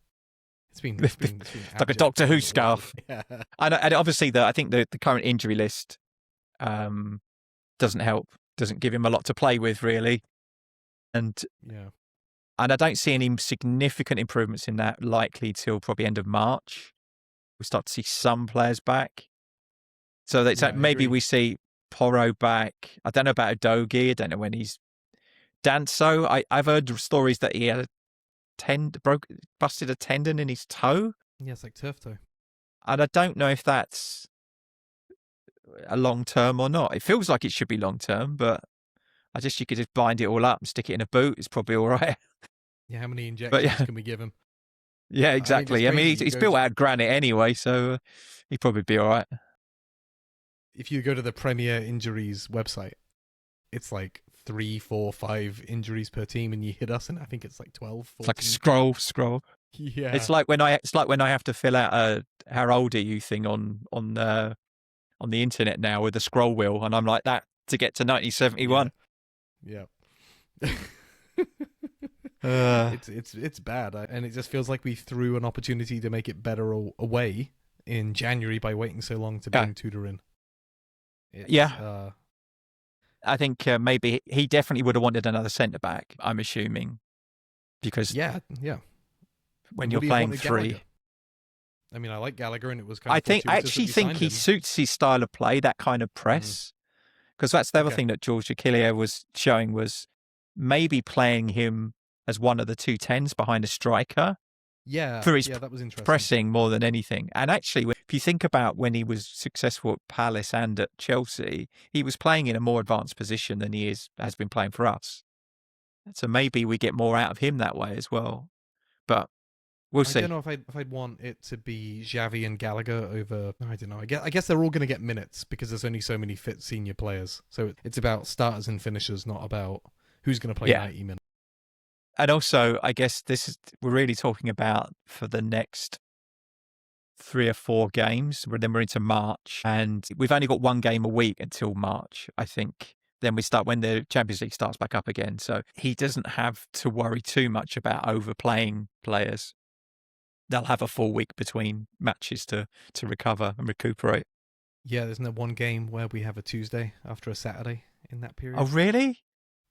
Speaker 3: It's been
Speaker 1: like a Doctor Who scarf.
Speaker 3: Yeah.
Speaker 1: And obviously, I think the current injury list doesn't help. Doesn't give him a lot to play with, really. And I don't see any significant improvements in that likely till probably end of March. We start to see some players back. So maybe we see Porro back. I don't know about Udogie. I don't know when he's Danso. I've heard stories that he had busted a tendon in his toe.
Speaker 3: Yeah, it's like turf toe.
Speaker 1: And I don't know if that's a long term or not. It feels like it should be long term, but you could just bind it all up and stick it in a boot. It's probably all right.
Speaker 3: Yeah, how many injections can we give him?
Speaker 1: Yeah, exactly. I mean, he's built out of granite anyway, so he'd probably be all right.
Speaker 3: If you go to the Premier Injuries website, it's like 3, 4, 5 injuries per team, and you hit us, and I think it's like 12, 14.
Speaker 1: It's like a scroll.
Speaker 3: Yeah,
Speaker 1: it's like when I have to fill out a how old are you thing on the internet now with a scroll wheel, and I'm like that to get to 1971.
Speaker 3: Yeah. It's bad, and it just feels like we threw an opportunity to make it better away in January by waiting so long to bring Tudor in.
Speaker 1: I think maybe he definitely would have wanted another centre back. I'm assuming because when you're playing three.
Speaker 3: Gallagher? I mean, I like Gallagher, and it was
Speaker 1: I actually think he suits his style of play, that kind of press, because that's the other thing that George Achille was showing was maybe playing him as one of the 2 10s behind a striker.
Speaker 3: Yeah,
Speaker 1: for his
Speaker 3: that was interesting.
Speaker 1: Pressing more than anything. And actually, if you think about when he was successful at Palace and at Chelsea, he was playing in a more advanced position than he has been playing for us. So maybe we get more out of him that way as well. But we'll see.
Speaker 3: I don't know if I'd want it to be Xavi and Gallagher over. I don't know. I guess they're all going to get minutes because there's only so many fit senior players. So it's about starters and finishers, not about who's going to play 90 minutes.
Speaker 1: And also, I guess we're really talking about for the next 3 or 4 games. Then we're into March, and we've only got 1 game a week until March, I think. Then we start when the Champions League starts back up again. So he doesn't have to worry too much about overplaying players. They'll have a full week between matches to recover and recuperate.
Speaker 3: Yeah, there's no 1 game where we have a Tuesday after a Saturday in that period.
Speaker 1: Oh, really?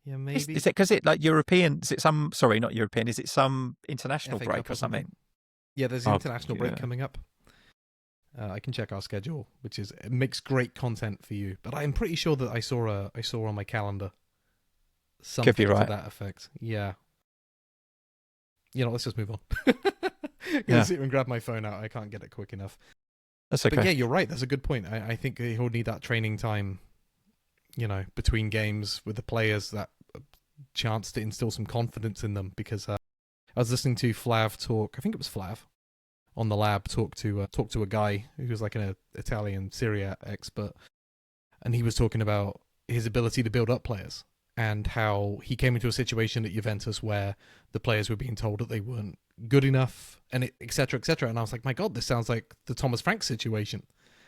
Speaker 3: Yeah, maybe.
Speaker 1: Is it because it like European? Is it some? Sorry, not European. Is it some international
Speaker 3: FA
Speaker 1: break
Speaker 3: Cup
Speaker 1: or something?
Speaker 3: Yeah, there's an international break coming up. I can check our schedule, which it makes great content for you. But I'm pretty sure that I saw on my calendar something
Speaker 1: Could be right.
Speaker 3: to that effect. Yeah. Let's just move on. I'm
Speaker 1: Yeah.
Speaker 3: gonna sit and grab my phone out. I can't get it quick enough.
Speaker 1: That's okay.
Speaker 3: But yeah, you're right. That's a good point. I think he'll need that training time, between games with the players, that chance to instill some confidence in them. Because I was listening to Flav talk. I think it was Flav on the lab talk to a guy who was like an Italian Serie A expert, and he was talking about his ability to build up players and how he came into a situation at Juventus where the players were being told that they weren't good enough, and et cetera, et cetera. And I was like, my God, this sounds like the Thomas Frank situation,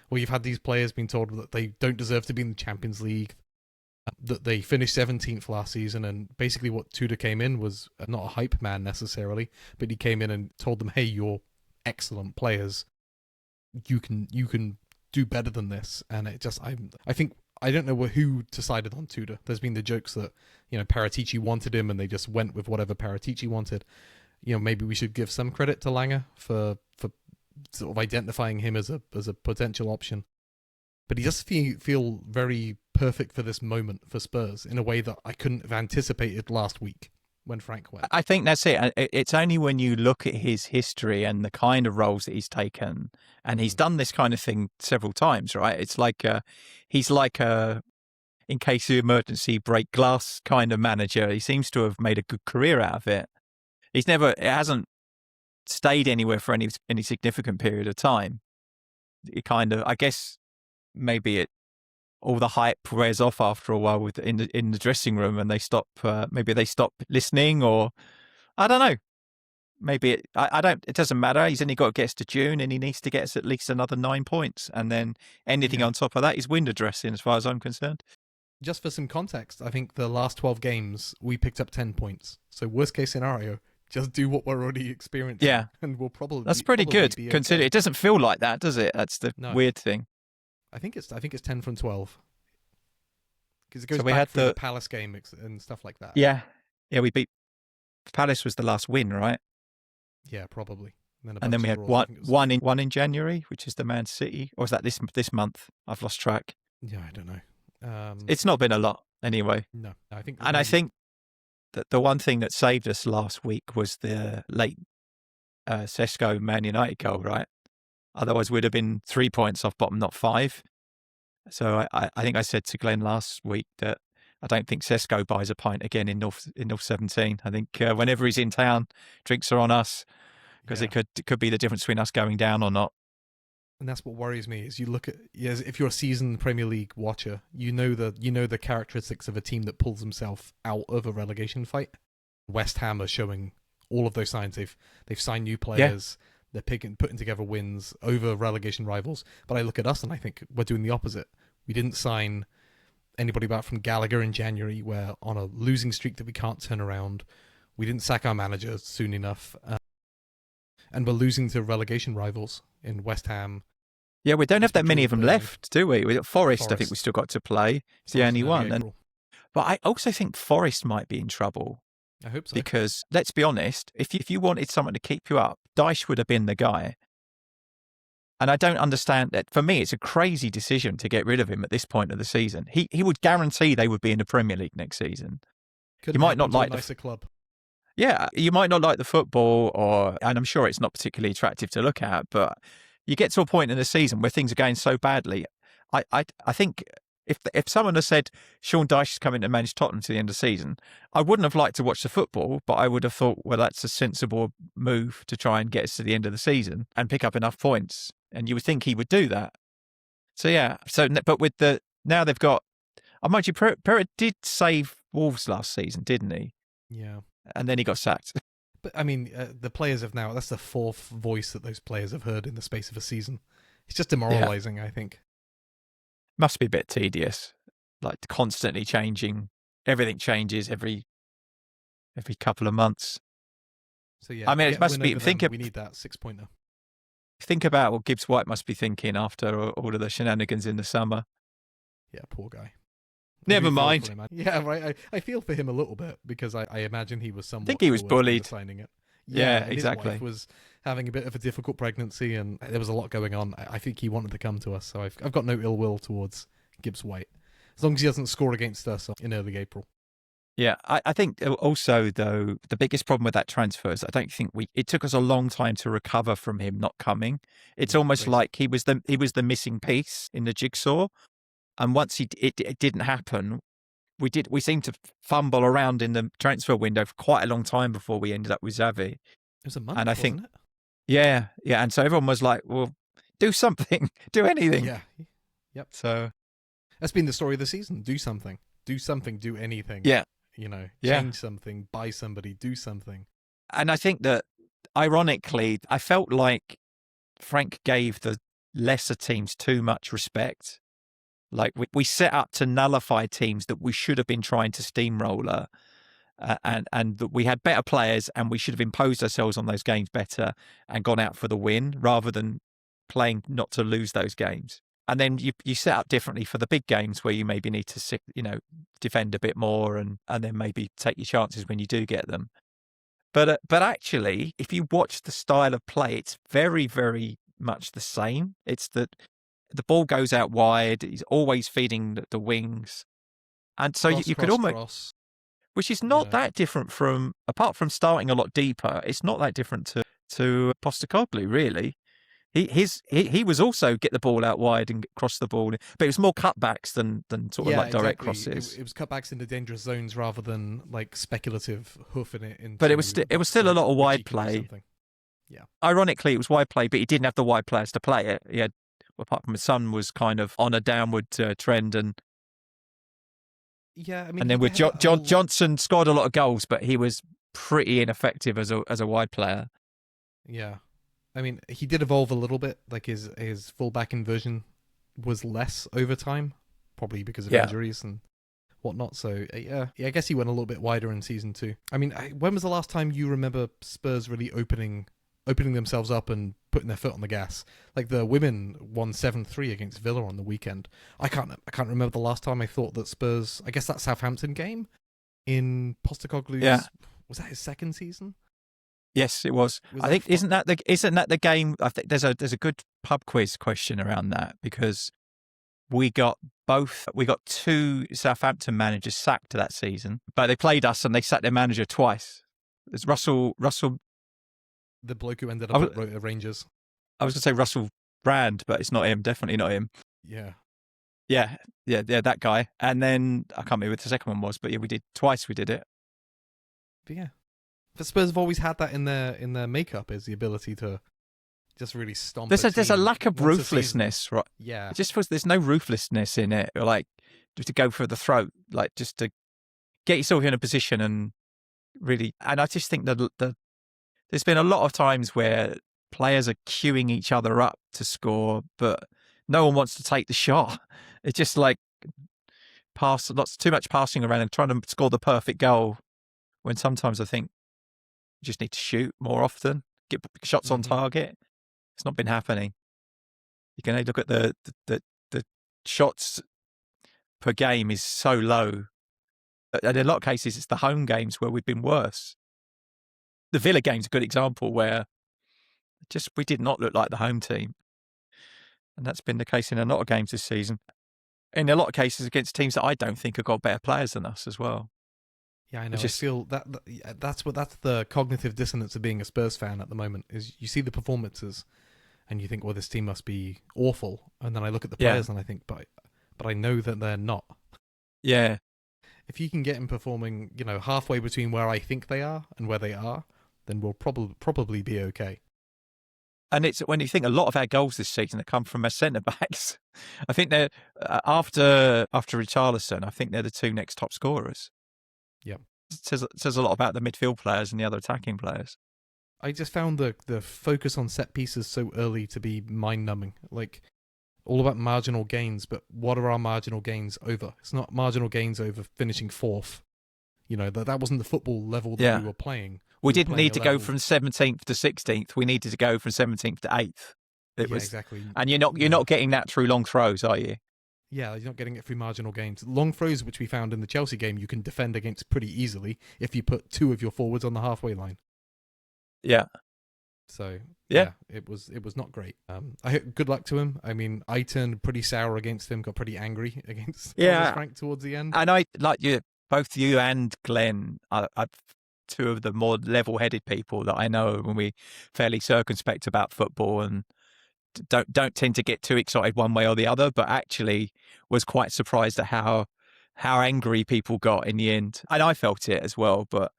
Speaker 3: where you've had these players being told that they don't deserve to be in the Champions League, that they finished 17th last season, and basically what Tudor came in was not a hype man necessarily, but he came in and told them, hey, you're excellent players, you can do better than this. And it just, I don't know who decided on Tudor. There's been the jokes that Paratici wanted him and they just went with whatever Paratici wanted. Maybe we should give some credit to Langer for sort of identifying him as a potential option. But he does feel very perfect for this moment for Spurs in a way that I couldn't have anticipated last week when Frank went.
Speaker 1: I think that's it. It's only when you look at his history and the kind of roles that he's taken, and he's done this kind of thing several times, right? It's like he's like a in case of emergency break glass kind of manager. He seems to have made a good career out of it. It hasn't stayed anywhere for any significant period of time. It kind of, I guess, maybe all the hype wears off after a while in the dressing room, and they stop. Maybe they stop listening, or I don't know. Maybe I don't. It doesn't matter. He's only got to get us to June, and he needs to get us at least another 9 points, and then anything on top of that is window dressing, as far as I'm concerned.
Speaker 3: Just for some context, I think the last 12 games we picked up 10 points. So worst case scenario, just do what we're already experiencing.
Speaker 1: Yeah,
Speaker 3: and we'll probably
Speaker 1: that's pretty good.
Speaker 3: Be okay.
Speaker 1: Consider it doesn't feel like that, does it? That's the weird thing.
Speaker 3: I think it's 10 from 12 because it goes
Speaker 1: so we
Speaker 3: back
Speaker 1: had
Speaker 3: through the Palace game and stuff like that.
Speaker 1: Yeah, we beat Palace was the last win, right?
Speaker 3: Yeah, probably.
Speaker 1: And then we had one in January, which is the Man City, or was that this month? I've lost track.
Speaker 3: Yeah, I don't know.
Speaker 1: It's not been a lot anyway.
Speaker 3: No, I think.
Speaker 1: And I think that the one thing that saved us last week was the late Sesko Man United goal, right? Otherwise, we'd have been 3 points off bottom, not 5. So I think I said to Glenn last week that I don't think Sesko buys a pint again in North 17. I think whenever he's in town, drinks are on us, because it could be the difference between us going down or not.
Speaker 3: And that's what worries me is you look at if you're a seasoned Premier League watcher, you know the characteristics of a team that pulls himself out of a relegation fight. West Ham are showing all of those signs. They've signed new players. Yeah. They're putting together wins over relegation rivals. But I look at us and I think we're doing the opposite. We didn't sign anybody back from Gallagher in January. We're on a losing streak that we can't turn around. We didn't sack our manager soon enough. And we're losing to relegation rivals in West Ham.
Speaker 1: Yeah, we don't have that many of them left, do we? We got Forest. I think we still got to play. It's the only one. But I also think Forest might be in trouble.
Speaker 3: I hope so.
Speaker 1: Because, let's be honest, if you wanted someone to keep you up, Dyche would have been the guy. And I don't understand that. For me, it's a crazy decision to get rid of him at this point of the season. He would guarantee they would be in the Premier League next season.
Speaker 3: You might not like a nicer club.
Speaker 1: Yeah, you might not like the football, and I'm sure it's not particularly attractive to look at, but you get to a point in the season where things are going so badly. I think if someone had said Sean Dyche is coming to manage Tottenham to the end of the season, I wouldn't have liked to watch the football, but I would have thought, well, that's a sensible move to try and get us to the end of the season and pick up enough points. And you would think he would do that. So yeah. But with now they've got. Mind you, Perret did save Wolves last season, didn't he?
Speaker 3: Yeah.
Speaker 1: And then he got sacked.
Speaker 3: But I mean, the players have now. That's the fourth voice that those players have heard in the space of a season. It's just demoralising, I think.
Speaker 1: Must be a bit tedious, like constantly changing. Everything changes every couple of months.
Speaker 3: So yeah,
Speaker 1: I mean, it must be.
Speaker 3: We need that 6-pointer.
Speaker 1: Think about what Gibbs White must be thinking after all of the shenanigans in the summer.
Speaker 3: Yeah, poor guy.
Speaker 1: Never mind.
Speaker 3: Yeah, right. I feel for him a little bit because I imagine he was somewhat.
Speaker 1: I think he was bullied.
Speaker 3: Signing it. Yeah, and
Speaker 1: exactly.
Speaker 3: his wife was having a bit of a difficult pregnancy, and there was a lot going on. I think he wanted to come to us, so I've got no ill will towards Gibbs White, as long as he doesn't score against us in early April.
Speaker 1: Yeah, I think also, though, the biggest problem with that transfer is I don't think it took us a long time to recover from him not coming. It's almost like he was the missing piece in the jigsaw. And once it didn't happen, we seemed to fumble around in the transfer window for quite a long time before we ended up with Xavi.
Speaker 3: It was a month,
Speaker 1: and I think,
Speaker 3: wasn't it?
Speaker 1: Yeah. And so everyone was like, well, do something, do anything.
Speaker 3: Yeah. Yep.
Speaker 1: So
Speaker 3: that's been the story of the season. Do something, do anything.
Speaker 1: Yeah.
Speaker 3: Change something, buy somebody, do something.
Speaker 1: And I think that, ironically, I felt like Frank gave the lesser teams too much respect. Like we set up to nullify teams that we should have been trying to steamroller, and that we had better players and we should have imposed ourselves on those games better and gone out for the win rather than playing not to lose those games. And then you set up differently for the big games where you maybe need to defend a bit more and then maybe take your chances when you do get them. But actually, if you watch the style of play, it's very, very much the same. It's that the ball goes out wide. He's always feeding the wings. And so you could almost, which is not that different from, apart from starting a lot deeper, it's not that different to Postecoglou, really. He was also get the ball out wide and cross the ball, but it was more cutbacks than sort of like direct crosses.
Speaker 3: It was cutbacks into dangerous zones rather than like speculative hoofing it into.
Speaker 1: But it was still a lot of wide play.
Speaker 3: Yeah.
Speaker 1: Ironically, it was wide play, but he didn't have the wide players to play it. He had, apart from his son, was kind of on a downward trend, and
Speaker 3: yeah, I mean,
Speaker 1: and then with Johnson scored a lot of goals, but he was pretty ineffective as a wide player.
Speaker 3: Yeah. I mean, he did evolve a little bit. Like his fullback inversion was less over time, probably because of injuries and whatnot. So yeah, I guess he went a little bit wider in season 2. I mean, when was the last time you remember Spurs really opening themselves up and putting their foot on the gas? Like the women won 7-3 against Villa on the weekend. I can't remember the last time I thought that Spurs. I guess that Southampton game in Postecoglou's.
Speaker 1: Yeah.
Speaker 3: Was that his second season?
Speaker 1: Yes, it was. I think isn't that the game? I think there's a good pub quiz question around that, because we got 2 Southampton managers sacked that season, but they played us and they sacked their manager twice. It's Russell,
Speaker 3: the bloke who ended up at Rangers.
Speaker 1: I was going to say Russell Brand, but it's not him. Definitely not him. Yeah, that guy. And then I can't remember what the second one was, but yeah, we did twice. We did it.
Speaker 3: But yeah. But Spurs have always had that in their makeup, is the ability to just really stomp.
Speaker 1: There's a lack of ruthlessness, right?
Speaker 3: Yeah,
Speaker 1: it just feels there's no ruthlessness in it, like just to go for the throat, like just to get yourself in a position and really. And I just think that there's been a lot of times where players are queuing each other up to score, but no one wants to take the shot. It's just like too much passing around and trying to score the perfect goal, when sometimes I think you just need to shoot more often, get shots on target. It's not been happening. You can look at the shots per game is so low. And in a lot of cases, it's the home games where we've been worse. The Villa game's a good example where we did not look like the home team. And that's been the case in a lot of games this season. In a lot of cases against teams that I don't think have got better players than us as well.
Speaker 3: Yeah, I know. I feel that's the cognitive dissonance of being a Spurs fan at the moment, is you see the performances and you think, well, this team must be awful. And then I look at the players and I think, but I know that they're not.
Speaker 1: Yeah.
Speaker 3: If you can get them performing, halfway between where I think they are and where they are, then we'll probably be okay.
Speaker 1: And it's when you think a lot of our goals this season have come from our centre backs. I think they're after Richarlison, I think they're the 2 next top scorers.
Speaker 3: Yep.
Speaker 1: It says a lot about the midfield players and the other attacking players.
Speaker 3: I just found the focus on set pieces so early to be mind-numbing. Like, all about marginal gains, but what are our marginal gains over? It's not marginal gains over finishing 4th. That wasn't the football level that we were playing.
Speaker 1: We didn't need to go from 17th to 16th. We needed to go from 17th to 8th.
Speaker 3: Exactly.
Speaker 1: And you're not getting that through long throws, are you?
Speaker 3: Yeah, you're not getting it through marginal gains. Long throws, which we found in the Chelsea game, you can defend against pretty easily if you put 2 of your forwards on the halfway line.
Speaker 1: Yeah.
Speaker 3: So
Speaker 1: Yeah.
Speaker 3: it was not great. Good luck to him. I mean, I turned pretty sour against him, got pretty angry against Thomas Frank towards the end.
Speaker 1: And I like you, both you and Glenn. I've two of the more level-headed people that I know when we fairly circumspect about football and don't tend to get too excited one way or the other. But actually, was quite surprised at how angry people got in the end, and I felt it as well. But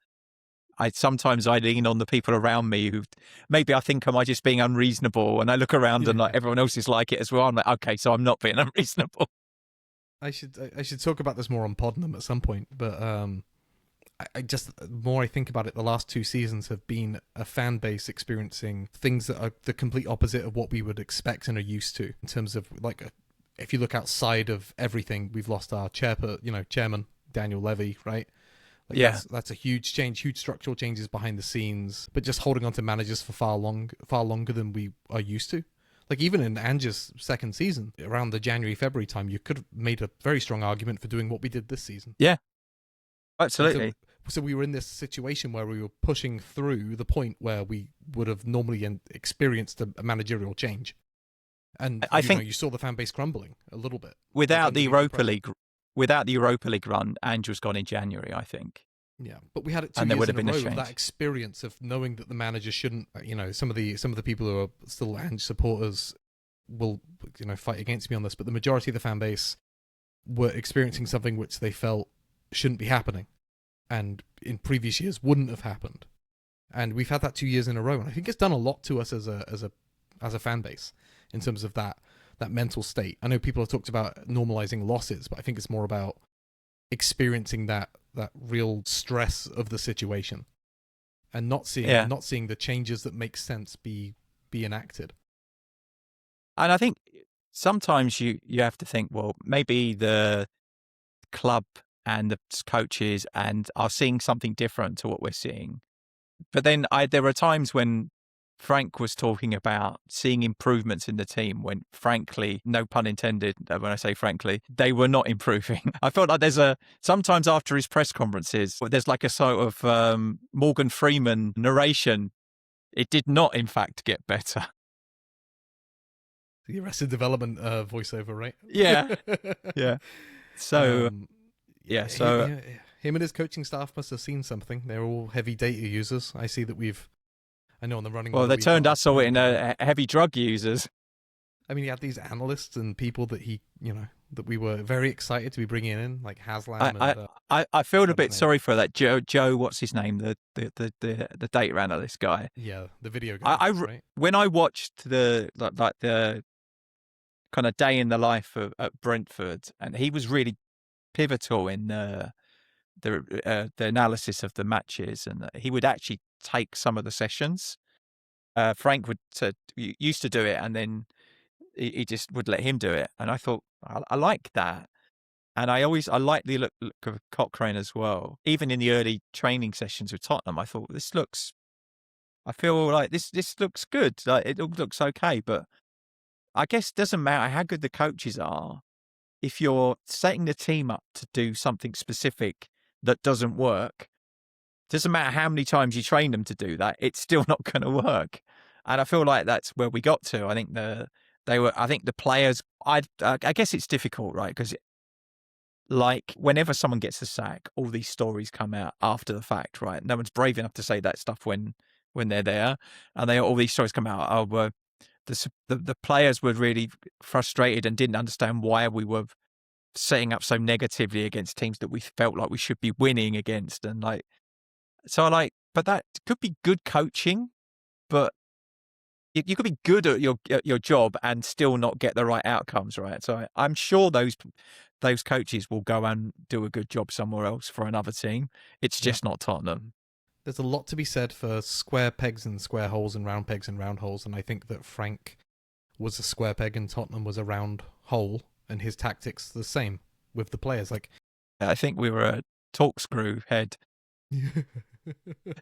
Speaker 1: sometimes I lean on the people around me who maybe I think am I just being unreasonable, and I look around and like everyone else is like it as well. I'm like, okay, so I'm not being unreasonable.
Speaker 3: I should talk about this more on Podnam at some point, but I just, the more I think about it, the last 2 seasons have been a fan base experiencing things that are the complete opposite of what we would expect and are used to in terms of like if you look outside of everything, we've lost our chairman Daniel Levy, right? Like that's a huge change, huge structural changes behind the scenes, but just holding on to managers for far longer than we are used to. Like even in Ange's second season, around the January-February time, you could have made a very strong argument for doing what we did this season.
Speaker 1: Yeah, absolutely.
Speaker 3: So we were in this situation where we were pushing through the point where we would have normally experienced a managerial change. And I think you saw the fan base crumbling a little bit.
Speaker 1: Without the Europa League run, Ange's gone in January, I think.
Speaker 3: Yeah, but we had it 2 years in a row of that experience of knowing that the manager shouldn't. Some of the people who are still Ange supporters will fight against me on this, but the majority of the fan base were experiencing something which they felt shouldn't be happening, and in previous years wouldn't have happened. And we've had that 2 years in a row, and I think it's done a lot to us as a fan base in terms of that mental state. I know people have talked about normalizing losses, but I think it's more about experiencing that real stress of the situation and not seeing the changes that make sense be enacted.
Speaker 1: And I think sometimes you have to think, well, maybe the club and the coaches are seeing something different to what we're seeing. But then there are times when Frank was talking about seeing improvements in the team when, frankly, no pun intended, when I say frankly, they were not improving. I felt like sometimes after his press conferences, there's like a sort of Morgan Freeman narration. It did not, in fact, get better.
Speaker 3: The Arrested Development voiceover, right?
Speaker 1: Yeah. Yeah. So,
Speaker 3: him and his coaching staff must have seen something. They're all heavy data users. I see that I know on the running.
Speaker 1: Well, they turned us all into heavy drug users.
Speaker 3: I mean, he had these analysts and people that that we were very excited to be bringing in, like Haslam.
Speaker 1: I feel a bit sorry for that Joe. What's his name? The data analyst guy.
Speaker 3: Yeah, the video guy. Right?
Speaker 1: When I watched the kind of day in the life at Brentford, and he was really pivotal in the analysis of the matches, and he would actually take some of the sessions. Frank used to do it, and then he just would let him do it. And I thought I like that, and I like the look of Cochrane as well. Even in the early training sessions with Tottenham, I thought I feel like this looks good. Like it looks okay, but I guess it doesn't matter how good the coaches are if you're setting the team up to do something specific that doesn't work. Doesn't matter how many times you train them to do that, it's still not going to work. And I feel like that's where we got to. I think the players. I guess it's difficult, right? Because like whenever someone gets a sack, all these stories come out after the fact, right? No one's brave enough to say that stuff when they're there, and all these stories come out. Oh, well, the players were really frustrated and didn't understand why we were setting up so negatively against teams that we felt like we should be winning against, and but that could be good coaching, but you could be good at your job and still not get the right outcomes, right? So I'm sure those coaches will go and do a good job somewhere else for another team. It's just not Tottenham.
Speaker 3: There's a lot to be said for square pegs and square holes and round pegs and round holes, and I think that Frank was a square peg and Tottenham was a round hole, and his tactics the same with the players. Like,
Speaker 1: I think we were a corkscrew head.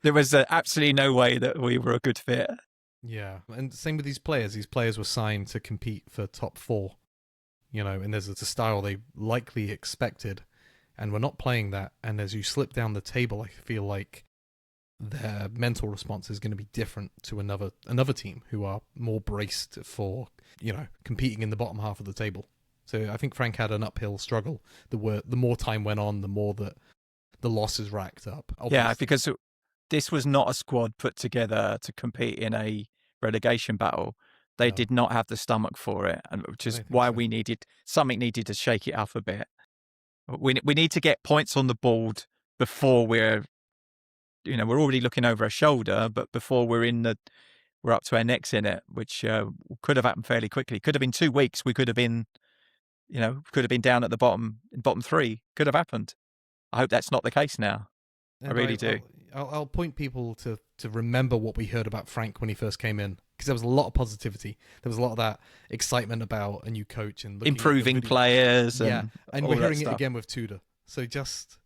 Speaker 1: There was absolutely no way that we were a good fit.
Speaker 3: Yeah, and same with these players. These players were signed to compete for top 4, and there's a style they likely expected, and we're not playing that. And as you slip down the table, I feel like their mental response is going to be different to another team who are more braced for, competing in the bottom half of the table. So I think Frank had an uphill struggle. The more time went on, the more that the losses racked up. Obviously.
Speaker 1: Yeah, because this was not a squad put together to compete in a relegation battle. They did not have the stomach for it, and which is why we needed to shake it up a bit. We need to get points on the board before we're already looking over our shoulder, but before we're up to our necks in it, which could have happened fairly quickly. Could have been 2 weeks. We could have been, down at the bottom 3. Could have happened. I hope that's not the case now.
Speaker 3: And
Speaker 1: I really do.
Speaker 3: I'll point people to remember what we heard about Frank when he first came in, because there was a lot of positivity. There was a lot of that excitement about a new coach and
Speaker 1: improving players.
Speaker 3: And we're hearing it
Speaker 1: stuff
Speaker 3: again with Tudor. So just,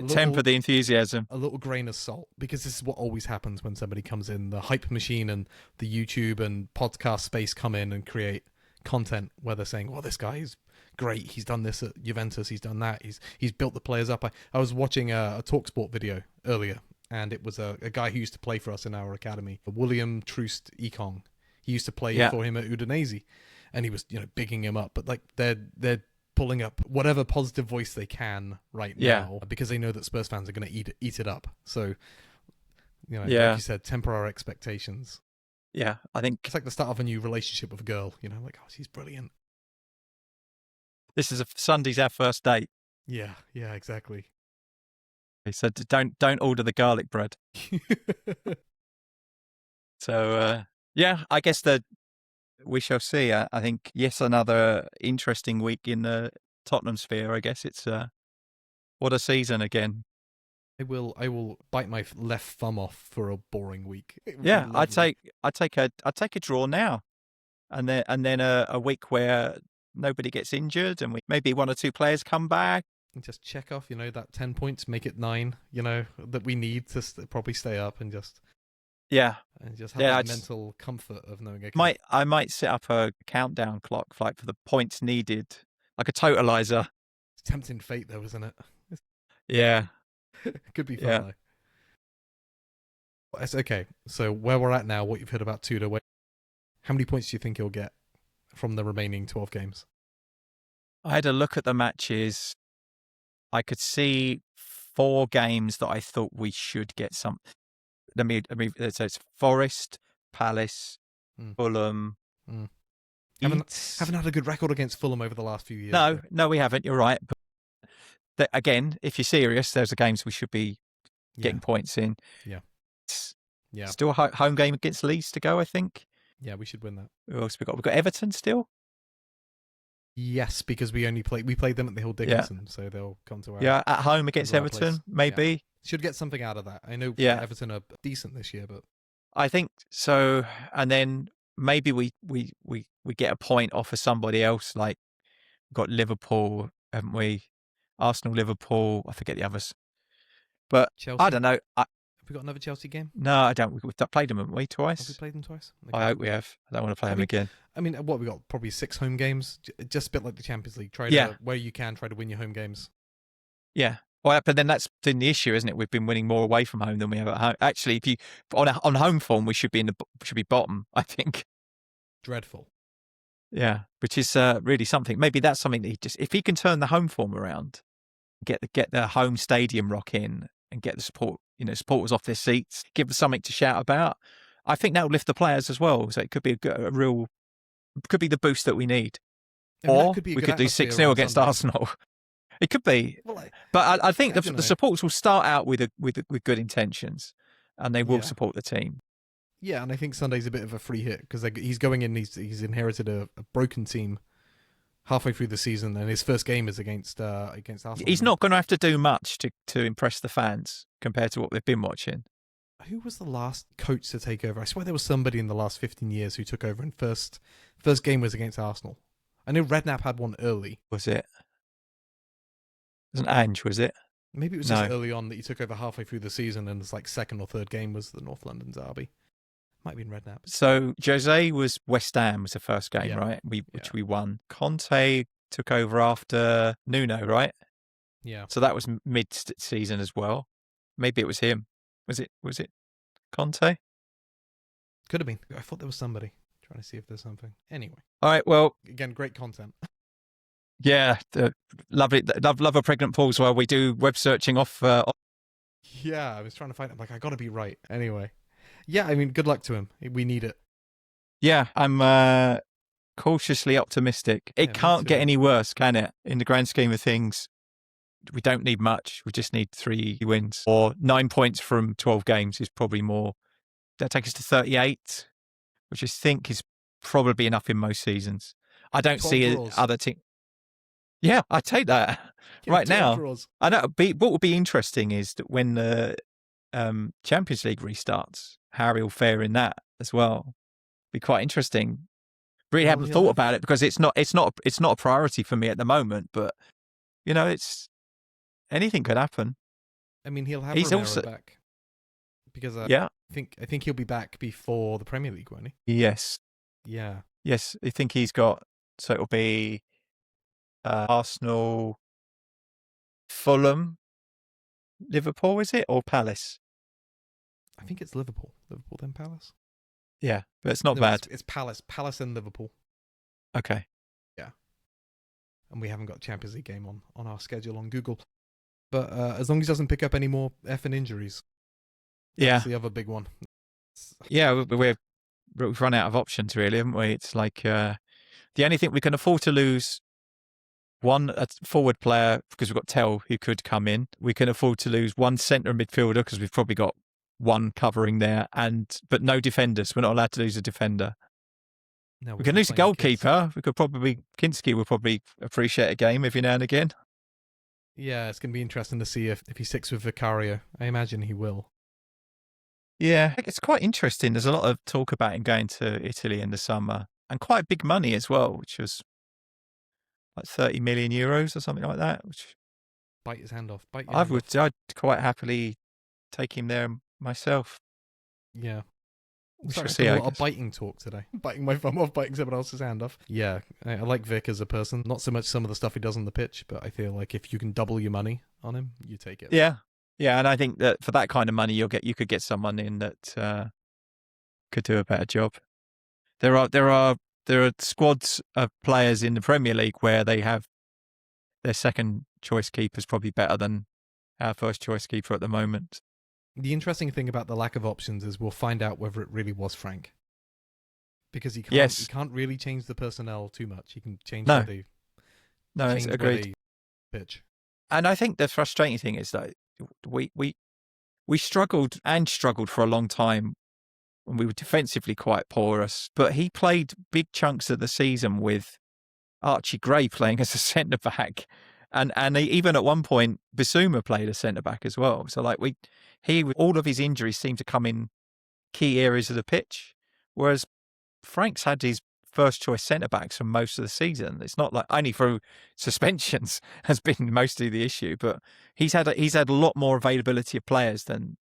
Speaker 1: temper the enthusiasm.
Speaker 3: A little grain of salt, because this is what always happens when somebody comes in. The hype machine and the YouTube and podcast space come in and create content where they're saying, well, this guy is great, he's done this at Juventus, he's done that, he's built the players up. I was watching a TalkSport video earlier, and it was a guy who used to play for us in our academy, William Troost Ekong. He used to play for him at Udinese, and he was bigging him up. But like they're pulling up whatever positive voice they can right now, because they know that Spurs fans are going to eat it up. So like you said, temper our expectations.
Speaker 1: Yeah, I think
Speaker 3: it's like the start of a new relationship with a girl. Like, oh, she's brilliant.
Speaker 1: This is Sunday's our first date.
Speaker 3: Yeah, exactly.
Speaker 1: He said, "Don't order the garlic bread." So I guess that we shall see. I think another interesting week in the Tottenham sphere. I guess it's what a season again.
Speaker 3: I will bite my left thumb off for a boring week.
Speaker 1: Yeah, I'd take a draw now, and then a week where nobody gets injured, and maybe 1 or 2 players come back.
Speaker 3: And just check off, that 10 points, make it 9, that we need to probably stay up and just...
Speaker 1: Yeah.
Speaker 3: And just have that mental comfort of knowing... Okay.
Speaker 1: I might set up a countdown clock for the points needed, like a totalizer.
Speaker 3: It's tempting fate, though, isn't it?
Speaker 1: Yeah.
Speaker 3: Could be fun, though. It's okay, so where we're at now, what you've heard about Tudor, how many points do you think he'll get from the remaining 12 games?
Speaker 1: I had a look at the matches. I could see 4 games that I thought we should get some. So it's Forest, Palace, Fulham.
Speaker 3: Haven't had a good record against Fulham over the last few years.
Speaker 1: No, we haven't. You're right. But again, if you're serious, those are games we should be getting points in.
Speaker 3: Yeah.
Speaker 1: Still a home game against Leeds to go, I think.
Speaker 3: Yeah, we should win that.
Speaker 1: Who else we got? We've got Everton still.
Speaker 3: Yes, because we played them at the Hill Dickinson, so they'll come to our
Speaker 1: at home against Everton, maybe.
Speaker 3: Yeah. Should get something out of that. I know Everton are decent this year, but
Speaker 1: I think so. And then maybe we get a point off of somebody else. Like we've got Liverpool, haven't we? Arsenal, Liverpool. I forget the others, but
Speaker 3: Chelsea?
Speaker 1: I don't know.
Speaker 3: Have we got another Chelsea game?
Speaker 1: No, I don't. We've played them, haven't we? Twice.
Speaker 3: Have we played them twice?
Speaker 1: Okay. I hope we have. I don't want to play them again.
Speaker 3: I mean, what we got? Probably 6 home games. Just a bit like the Champions League. Where you can try to win your home games.
Speaker 1: Yeah. Well, but then that's been the issue, isn't it? We've been winning more away from home than we have at home. Actually, if you on home form, we should be bottom. I think.
Speaker 3: Dreadful.
Speaker 1: Yeah, which is really something. Maybe that's something that if he can turn the home form around, get the home stadium rock in, and get the support, supporters off their seats, give them something to shout about. I think that will lift the players as well. So it could be could be the boost that we need. Or we could do 6-0 against Arsenal. It could be, but I think the supporters will start out with good intentions, and they will support the team.
Speaker 3: Yeah, and I think Sunday's a bit of a free hit because he's going in. He's inherited a broken team halfway through the season, and his first game is against Arsenal.
Speaker 1: He's not going to have to do much to impress the fans compared to what they've been watching.
Speaker 3: Who was the last coach to take over? I swear there was somebody in the last 15 years who took over, and first game was against Arsenal. I know Redknapp had one early.
Speaker 1: Was it? It wasn't Ange, was it?
Speaker 3: Maybe it was just early on that he took over halfway through the season, and it's like second or third game was the North London derby. Might be in Redknapp.
Speaker 1: So Jose was West Ham was the first game, right? Which we won. Conte took over after Nuno, right?
Speaker 3: Yeah.
Speaker 1: So that was mid-season as well. Maybe it was him. Was it Conte?
Speaker 3: Could have been. I thought there was somebody. Trying to see if there's something. Anyway.
Speaker 1: All right. Well,
Speaker 3: again, great content.
Speaker 1: Yeah, lovely. Love a pregnant pause while we do web searching off.
Speaker 3: Yeah, I was trying to find it. I'm like, I got to be right. Anyway. Yeah, I mean, good luck to him. We need it.
Speaker 1: Yeah, I'm cautiously optimistic. It can't get any worse, can it? In the grand scheme of things, we don't need much. We just need 3 wins. Or 9 points from 12 games is probably more. That takes us to 38, which I think is probably enough in most seasons. I don't see other teams. Yeah, I take that right now.
Speaker 3: Draws.
Speaker 1: I know. What would be interesting is that when the Champions League restarts, Harry will fare in that as well. Be quite interesting. Really haven't thought about it because it's not a priority for me at the moment. But it's anything could happen.
Speaker 3: I mean, he'll have Romero back because I think he'll be back before the Premier League, won't he?
Speaker 1: Yes.
Speaker 3: Yeah.
Speaker 1: Yes, I think he's got. So it'll be Arsenal, Fulham, Liverpool, is it, or Palace?
Speaker 3: I think it's Liverpool. Liverpool then Palace.
Speaker 1: Yeah, but it's not bad.
Speaker 3: It's Palace and Liverpool.
Speaker 1: Okay.
Speaker 3: Yeah. And we haven't got Champions League game on our schedule on Google. But as long as he doesn't pick up any more effing injuries. That's the other big one.
Speaker 1: Yeah, we've run out of options, really, haven't we? It's like the only thing we can afford to lose a forward player because we've got Tell who could come in. We can afford to lose one centre midfielder because we've probably got one covering there, but no defenders. We're not allowed to lose a defender. No, we can lose a goalkeeper. Kinski would probably appreciate a game every now and again.
Speaker 3: Yeah, it's going to be interesting to see if he sticks with Vicario. I imagine he will.
Speaker 1: Yeah, it's quite interesting. There's a lot of talk about him going to Italy in the summer and quite big money as well, which was like 30 million euros or something like that. Which
Speaker 3: bite his hand off.
Speaker 1: I'd quite happily take him there myself.
Speaker 3: Yeah.
Speaker 1: Sorry,
Speaker 3: see, a lot of biting talk today. Biting my thumb off, biting someone else's hand off. Yeah, I like Vic as a person. Not so much some of the stuff he does on the pitch, but I feel like if you can double your money on him, you take it.
Speaker 1: Yeah, and I think that for that kind of money, you could get someone in that could do a better job. There are squads of players in the Premier League where they have their second choice keepers probably better than our first choice keeper at the moment.
Speaker 3: The interesting thing about the lack of options is we'll find out whether it really was Frank. Because he can't really change the personnel too much. He can change
Speaker 1: agreed.
Speaker 3: The pitch.
Speaker 1: And I think the frustrating thing is that we struggled for a long time when we were defensively quite porous. But he played big chunks of the season with Archie Gray playing as a centre-back. And even at one point, Bissouma played a centre-back as well. So all of his injuries seem to come in key areas of the pitch, whereas Frank's had his first-choice centre-backs for most of the season. It's not like only through suspensions has been mostly the issue, but he's had a lot more availability of players than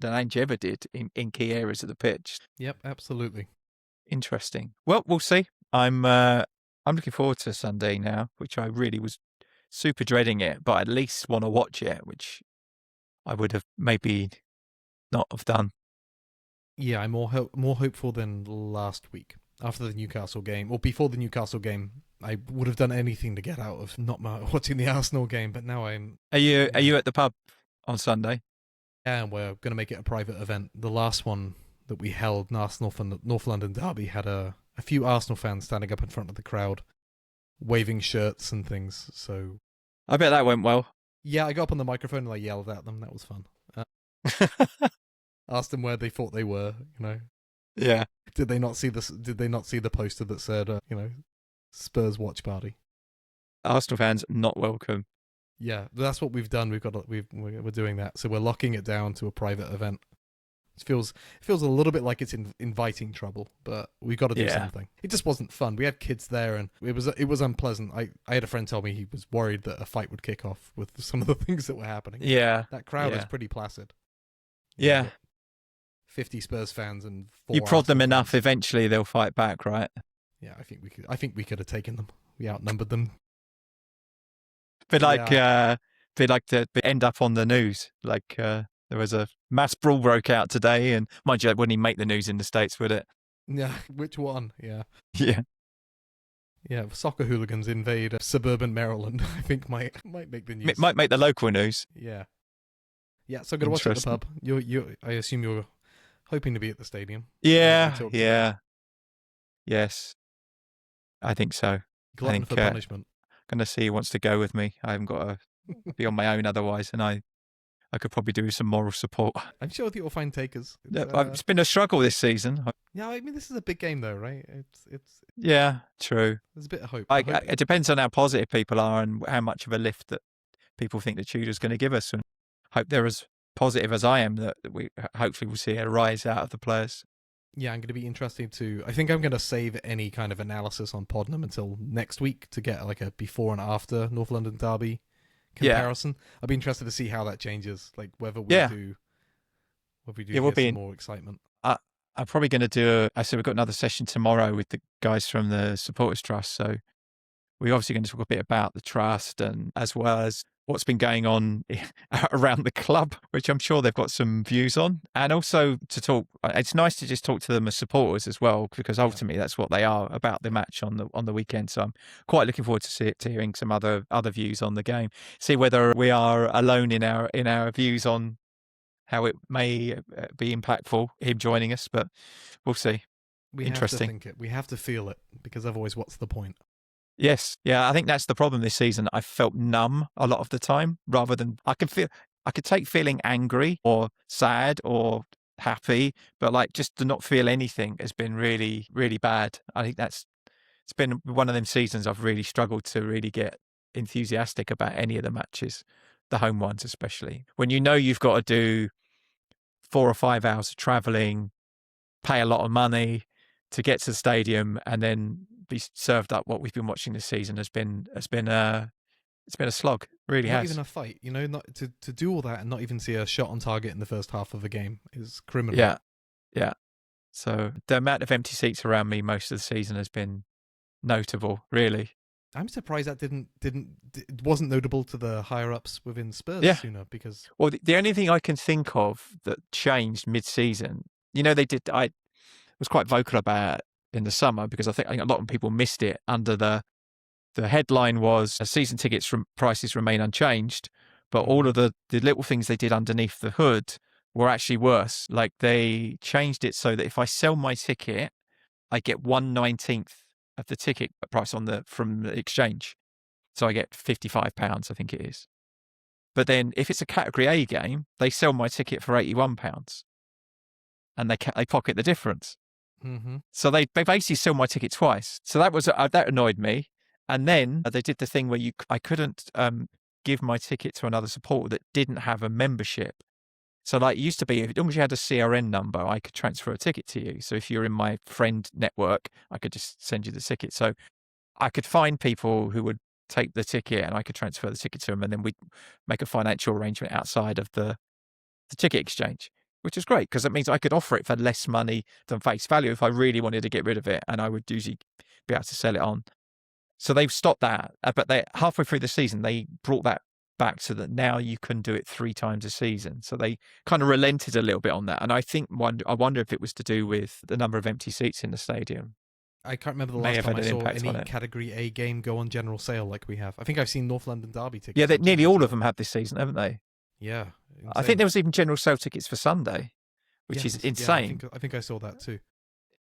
Speaker 1: Ange ever did in key areas of the pitch.
Speaker 3: Yep, absolutely.
Speaker 1: Interesting. Well, we'll see. I'm looking forward to Sunday now, which I really was super dreading it, but at least want to watch it, which I would have maybe not have done. Yeah,
Speaker 3: I'm more hopeful than last week after the Newcastle game, or before the Newcastle game. I would have done anything to get out of not watching the Arsenal game, but now I'm.
Speaker 1: Are you at the pub on Sunday?
Speaker 3: Yeah, and we're going to make it a private event. The last one that we held, Arsenal from the North London derby, had a few Arsenal fans standing up in front of the crowd, waving shirts and things. So
Speaker 1: I bet that went well.
Speaker 3: Yeah, I got up on the microphone and I yelled at them. That was fun. Asked them where they thought they were.
Speaker 1: Yeah.
Speaker 3: Did they not see this? Did they not see the poster that said, Spurs watch party?
Speaker 1: Arsenal fans not welcome.
Speaker 3: Yeah, that's what we've done. We're doing that. So we're locking it down to a private event. It feels a little bit like it's inviting trouble, but we've got to do something. It just wasn't fun. We had kids there, and it was unpleasant. I had a friend tell me he was worried that a fight would kick off with some of the things that were happening.
Speaker 1: Yeah,
Speaker 3: that crowd is pretty placid.
Speaker 1: Yeah,
Speaker 3: 50 Spurs fans and 4
Speaker 1: you prod them enough, eventually they'll fight back, right?
Speaker 3: Yeah, I think we could have taken them. We outnumbered them.
Speaker 1: But to end up on the news, like There was a mass brawl broke out today, and mind you, it wouldn't even make the news in the States, would it?
Speaker 3: Yeah, which one? Yeah.
Speaker 1: Yeah.
Speaker 3: Yeah, soccer hooligans invade suburban Maryland. I think might make the news.
Speaker 1: It might make the local news.
Speaker 3: Yeah. Yeah, so I'm gonna watch it at the pub. I assume you're hoping to be at the stadium.
Speaker 1: Yeah. Yes. I think so.
Speaker 3: Glutton for punishment.
Speaker 1: Going to see who wants to go with me. I haven't got to be on my own otherwise, and I could probably do some moral support.
Speaker 3: I'm sure that you'll find takers.
Speaker 1: It's been a struggle this season.
Speaker 3: Yeah, I mean, this is a big game though, right? It's
Speaker 1: Yeah, true.
Speaker 3: There's a bit of hope.
Speaker 1: It depends on how positive people are and how much of a lift that people think that Tudor's going to give us. And hope they're as positive as I am that we hopefully will see a rise out of the players.
Speaker 3: Yeah, I'm going to be interested to. I think I'm going to save any kind of analysis on Tottenham until next week to get like a before and after North London derby comparison. Yeah. I'll be interested to see how that changes, like whether we do get some more excitement.
Speaker 1: I'm probably going to do I said we've got another session tomorrow with the guys from the Supporters Trust, so we're obviously going to talk a bit about the trust and as well as what's been going on around the club, which I'm sure they've got some views on. And also to talk, it's nice to just talk to them as supporters as well, because ultimately that's what they are about the match on the weekend. So I'm quite looking forward to hearing some other views on the game. See whether we are alone in our views on how it may be impactful, him joining us, but we'll see. Interesting.
Speaker 3: Have to think it. We have to feel it, because otherwise what's the point?
Speaker 1: Yes. Yeah, I think that's the problem this season. I felt numb a lot of the time rather than I could take feeling angry or sad or happy, but like just to not feel anything has been really, really bad. I think it's been one of them seasons I've really struggled to really get enthusiastic about any of the matches, the home ones especially. When you know you've got to do 4 or 5 hours of travelling, pay a lot of money to get to the stadium and then be served up what we've been watching this season has been a slog. It really
Speaker 3: not
Speaker 1: has.
Speaker 3: Even a fight, not to do all that and not even see a shot on target in the first half of a game is criminal.
Speaker 1: Yeah. So the amount of empty seats around me most of the season has been notable, really.
Speaker 3: I'm surprised that wasn't notable to the higher ups within Spurs sooner, because
Speaker 1: the only thing I can think of that changed mid-season, I was quite vocal about it in the summer because I think a lot of people missed it under the headline was season tickets prices remain unchanged, but all of the little things they did underneath the hood were actually worse. Like they changed it so that if I sell my ticket, I get 1/19 of the ticket price from the exchange. So I get £55, I think it is. But then if it's a Category A game, they sell my ticket for £81 and they pocket the difference.
Speaker 3: Mm-hmm.
Speaker 1: So they basically sell my ticket twice. So that annoyed me. And then they did the thing where I couldn't give my ticket to another supporter that didn't have a membership. So like it used to be, as long as you had a CRN number, I could transfer a ticket to you. So if you're in my friend network, I could just send you the ticket. So I could find people who would take the ticket and I could transfer the ticket to them, and then we'd make a financial arrangement outside of the ticket exchange, which is great because it means I could offer it for less money than face value if I really wanted to get rid of it, and I would usually be able to sell it on. So they've stopped that, but halfway through the season, they brought that back so that now you can do it 3 times a season. So they kind of relented a little bit on that. And I wonder if it was to do with the number of empty seats in the stadium.
Speaker 3: I can't remember the last time I saw any Category A game go on general sale like we have. I think I've seen North London derby tickets.
Speaker 1: Yeah, nearly all of them have this season, haven't they?
Speaker 3: Yeah. Insane.
Speaker 1: I think there was even general sale tickets for Sunday, which is insane.
Speaker 3: Yeah, I think I saw that too.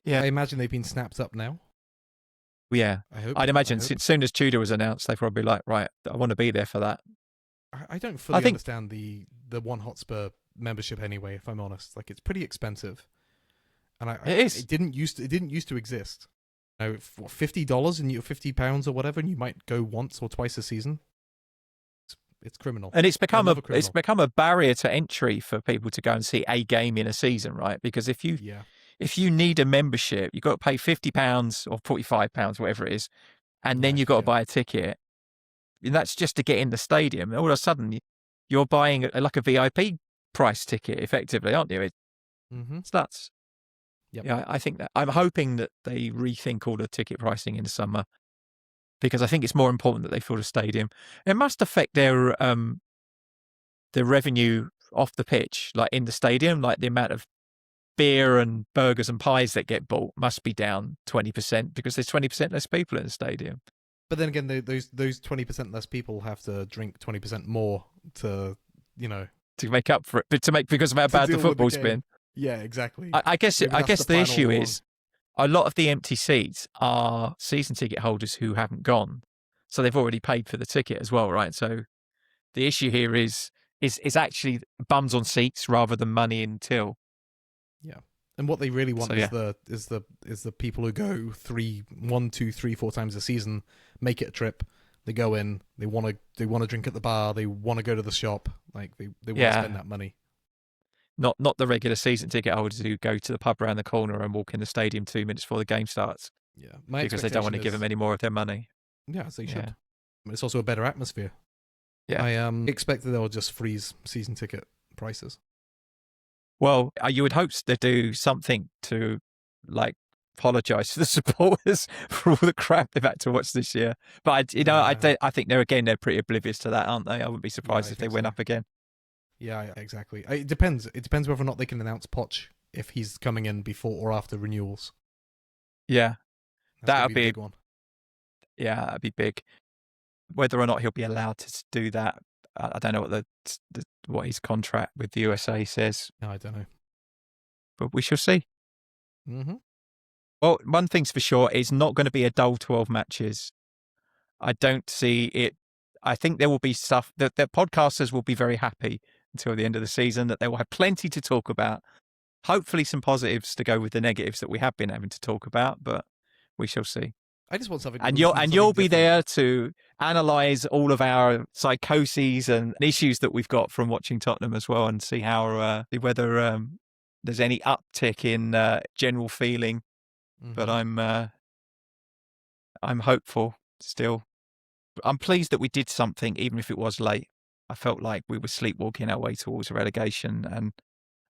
Speaker 1: Yeah.
Speaker 3: I imagine they've been snapped up now.
Speaker 1: Yeah. I'd imagine as soon as Tudor was announced, they probably like, right, I want to be there for that.
Speaker 3: I don't fully understand the One Hotspur membership anyway, if I'm honest. Like it's pretty expensive. And
Speaker 1: it is.
Speaker 3: It didn't used to exist. $50 and £50 or whatever, and you might go once or twice a season. It's criminal.
Speaker 1: And it's become a barrier to entry for people to go and see a game in a season, right? Because if you need a membership, you've got to pay £50 or £45, whatever it is, and then you've got to buy a ticket. And that's just to get in the stadium. All of a sudden, you're buying like a VIP price ticket, effectively, aren't you? It's nuts.
Speaker 3: Yep.
Speaker 1: Yeah, I think that I'm hoping that they rethink all the ticket pricing in the summer, because I think it's more important that they fill the stadium. It must affect their revenue off the pitch, like in the stadium, like the amount of beer and burgers and pies that get bought must be down 20% because there's 20% less people in the stadium.
Speaker 3: But then again, those 20% less people have to drink 20% more to,
Speaker 1: to make up for it, but because of how bad the football's been.
Speaker 3: Yeah, exactly.
Speaker 1: I guess
Speaker 3: Maybe that's
Speaker 1: the
Speaker 3: plan
Speaker 1: issue
Speaker 3: all along.
Speaker 1: is a lot of the empty seats are season ticket holders who haven't gone, so they've already paid for the ticket as well, right? So the issue here is actually bums on seats rather than money in till.
Speaker 3: Yeah, and what they really want
Speaker 1: So,
Speaker 3: is the people who go 1, 2, 3, 4 times a season, make it a trip. They go in, they want to drink at the bar, they want to go to the shop, like they want to spend that money.
Speaker 1: Not the regular season ticket holders who go to the pub around the corner and walk in the stadium 2 minutes before the game starts.
Speaker 3: Yeah,
Speaker 1: because they don't want to give them any more of their money.
Speaker 3: Yeah, as they should. But it's also a better atmosphere.
Speaker 1: Yeah,
Speaker 3: I expect that they'll just freeze season ticket prices.
Speaker 1: Well, you would hope they do something to, like, apologise to the supporters for all the crap they've had to watch this year. But I think they're pretty oblivious to that, aren't they? I wouldn't be surprised if they went up again.
Speaker 3: Yeah, exactly. It depends. It depends whether or not they can announce Poch if he's coming in before or after renewals.
Speaker 1: Yeah,
Speaker 3: that would be a big one.
Speaker 1: Yeah, that'd be big. Whether or not he'll be allowed to do that, I don't know what his contract with the USA says.
Speaker 3: No, I don't know.
Speaker 1: But we shall see.
Speaker 3: Mm-hmm.
Speaker 1: Well, one thing's for sure, it's not going to be a dull 12 matches. I don't see it. I think there will be stuff that the podcasters will be very happy until the end of the season, that they will have plenty to talk about. Hopefully some positives to go with the negatives that we have been having to talk about, but we shall see.
Speaker 3: I just want something.
Speaker 1: And you'll be there to analyse all of our psychoses and issues that we've got from watching Tottenham as well, and see how whether there's any uptick in general feeling. Mm-hmm. But I'm hopeful still. I'm pleased that we did something, even if it was late. I felt like we were sleepwalking our way towards a relegation, and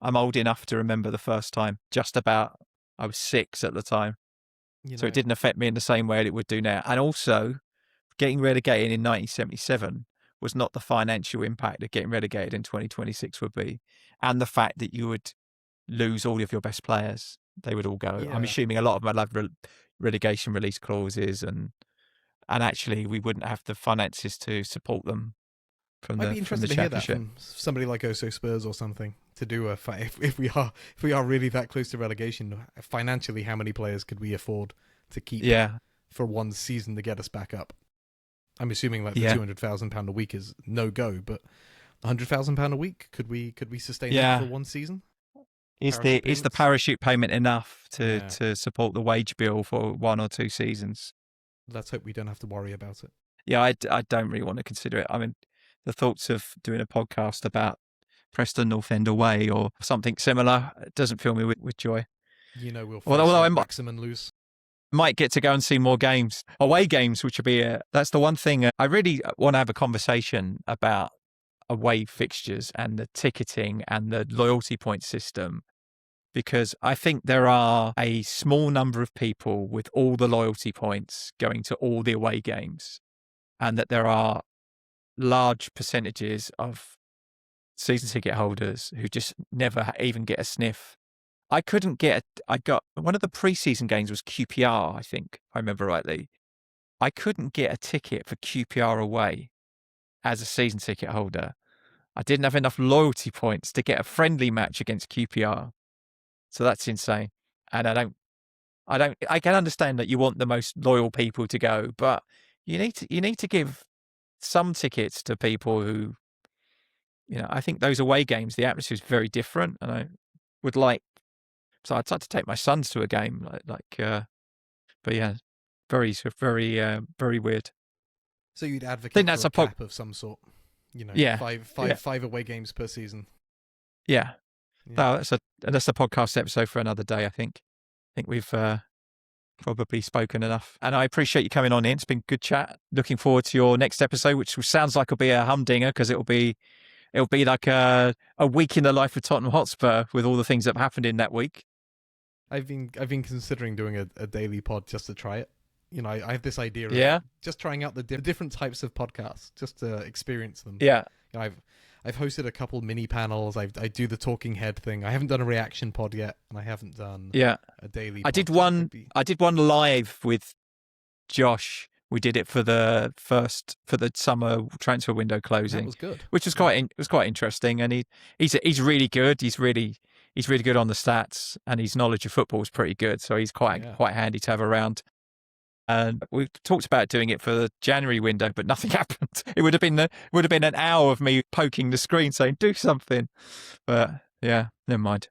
Speaker 1: I'm old enough to remember the first time. Just about. I was 6 at the time. So it didn't affect me in the same way it would do now. And also, getting relegated in 1977 was not the financial impact that getting relegated in 2026 would be. And the fact that you would lose all of your best players. They would all go. Yeah. I'm assuming a lot of them would have relegation release clauses, and actually we wouldn't have the finances to support them from the championship. I'd be interested to hear that from
Speaker 3: somebody like Spurs or something, to do if we are really that close to relegation, financially, how many players could we afford to keep for one season to get us back up? I'm assuming like the £200,000 a week is no go, but £100,000 a week, could we sustain that for one season?
Speaker 1: Is the parachute payment enough to support the wage bill for 1 or 2 seasons?
Speaker 3: Let's hope we don't have to worry about it.
Speaker 1: Yeah, I don't really want to consider it. I mean, the thoughts of doing a podcast about Preston North End away or something similar doesn't fill me with joy.
Speaker 3: We'll face Wrexham and lose.
Speaker 1: Might get to go and see more games, away games, which would be that's the one thing I really want to have a conversation about, away fixtures and the ticketing and the loyalty point system, because I think there are a small number of people with all the loyalty points going to all the away games, and that there are large percentages of season ticket holders who just never even get a sniff. I got one of the pre-season games was QPR, I think, if I remember rightly. I couldn't get a ticket for QPR away as a season ticket holder. I didn't have enough loyalty points to get a friendly match against QPR. So that's insane. And I can understand that you want the most loyal people to go, but you need to give some tickets to people who, I think those away games, the atmosphere is very different, and I would so I'd like to take my sons to a game, but yeah, very, very, very weird.
Speaker 3: So you'd advocate for a cap of some sort, five away games per season.
Speaker 1: Yeah. No, that's a podcast episode for another day. I think we've probably spoken enough, and I appreciate you coming on in. It's been a good chat. Looking forward to your next episode, which sounds like it'll be a humdinger, because it'll be like a week in the life of Tottenham Hotspur with all the things that have happened in that week.
Speaker 3: I've been considering doing a daily pod just to try it. I have this idea of just trying out the different types of podcasts just to experience them.
Speaker 1: Yeah.
Speaker 3: I've hosted a couple mini panels. I do the talking head thing. I haven't done a reaction pod yet, and I haven't done a daily.
Speaker 1: I
Speaker 3: pod,
Speaker 1: did
Speaker 3: so
Speaker 1: one. I did one live with Josh. We did it for the summer transfer window closing.
Speaker 3: That was good.
Speaker 1: Which was quite interesting. And he's really good. He's really good on the stats, and his knowledge of football is pretty good. So he's quite handy to have around. And we talked about doing it for the January window, but nothing happened. It would have been an hour of me poking the screen saying do something. But yeah, never mind.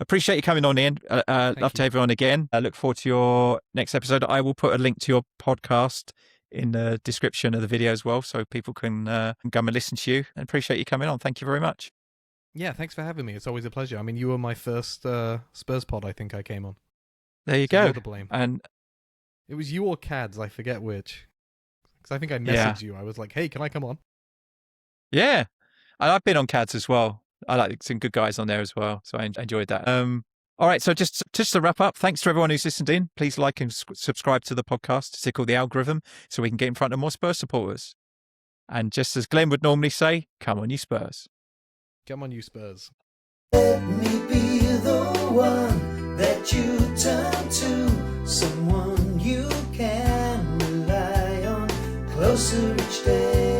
Speaker 1: Appreciate you coming on, Ian. Love to have you on again. I look forward to your next episode. I will put a link to your podcast in the description of the video as well, so people can come and listen to you. And appreciate you coming on. Thank you very much.
Speaker 3: Yeah, thanks for having me. It's always a pleasure. I mean, you were my first Spurs pod I think I came on.
Speaker 1: There you
Speaker 3: So
Speaker 1: go.
Speaker 3: you're to blame.
Speaker 1: And
Speaker 3: it was you or Cads, I forget which. Because I think I messaged you. I was like, hey, can I come on?
Speaker 1: Yeah. I've been on CADS as well. I like some good guys on there as well, so I enjoyed that. All right, so just to wrap up, thanks to everyone who's listened in. Please like and subscribe to the podcast to tickle the algorithm so we can get in front of more Spurs supporters. And just as Glenn would normally say, come on, you Spurs.
Speaker 3: Come on, you Spurs.
Speaker 2: Let me be the one that you turn to, someone you can rely on closer each day.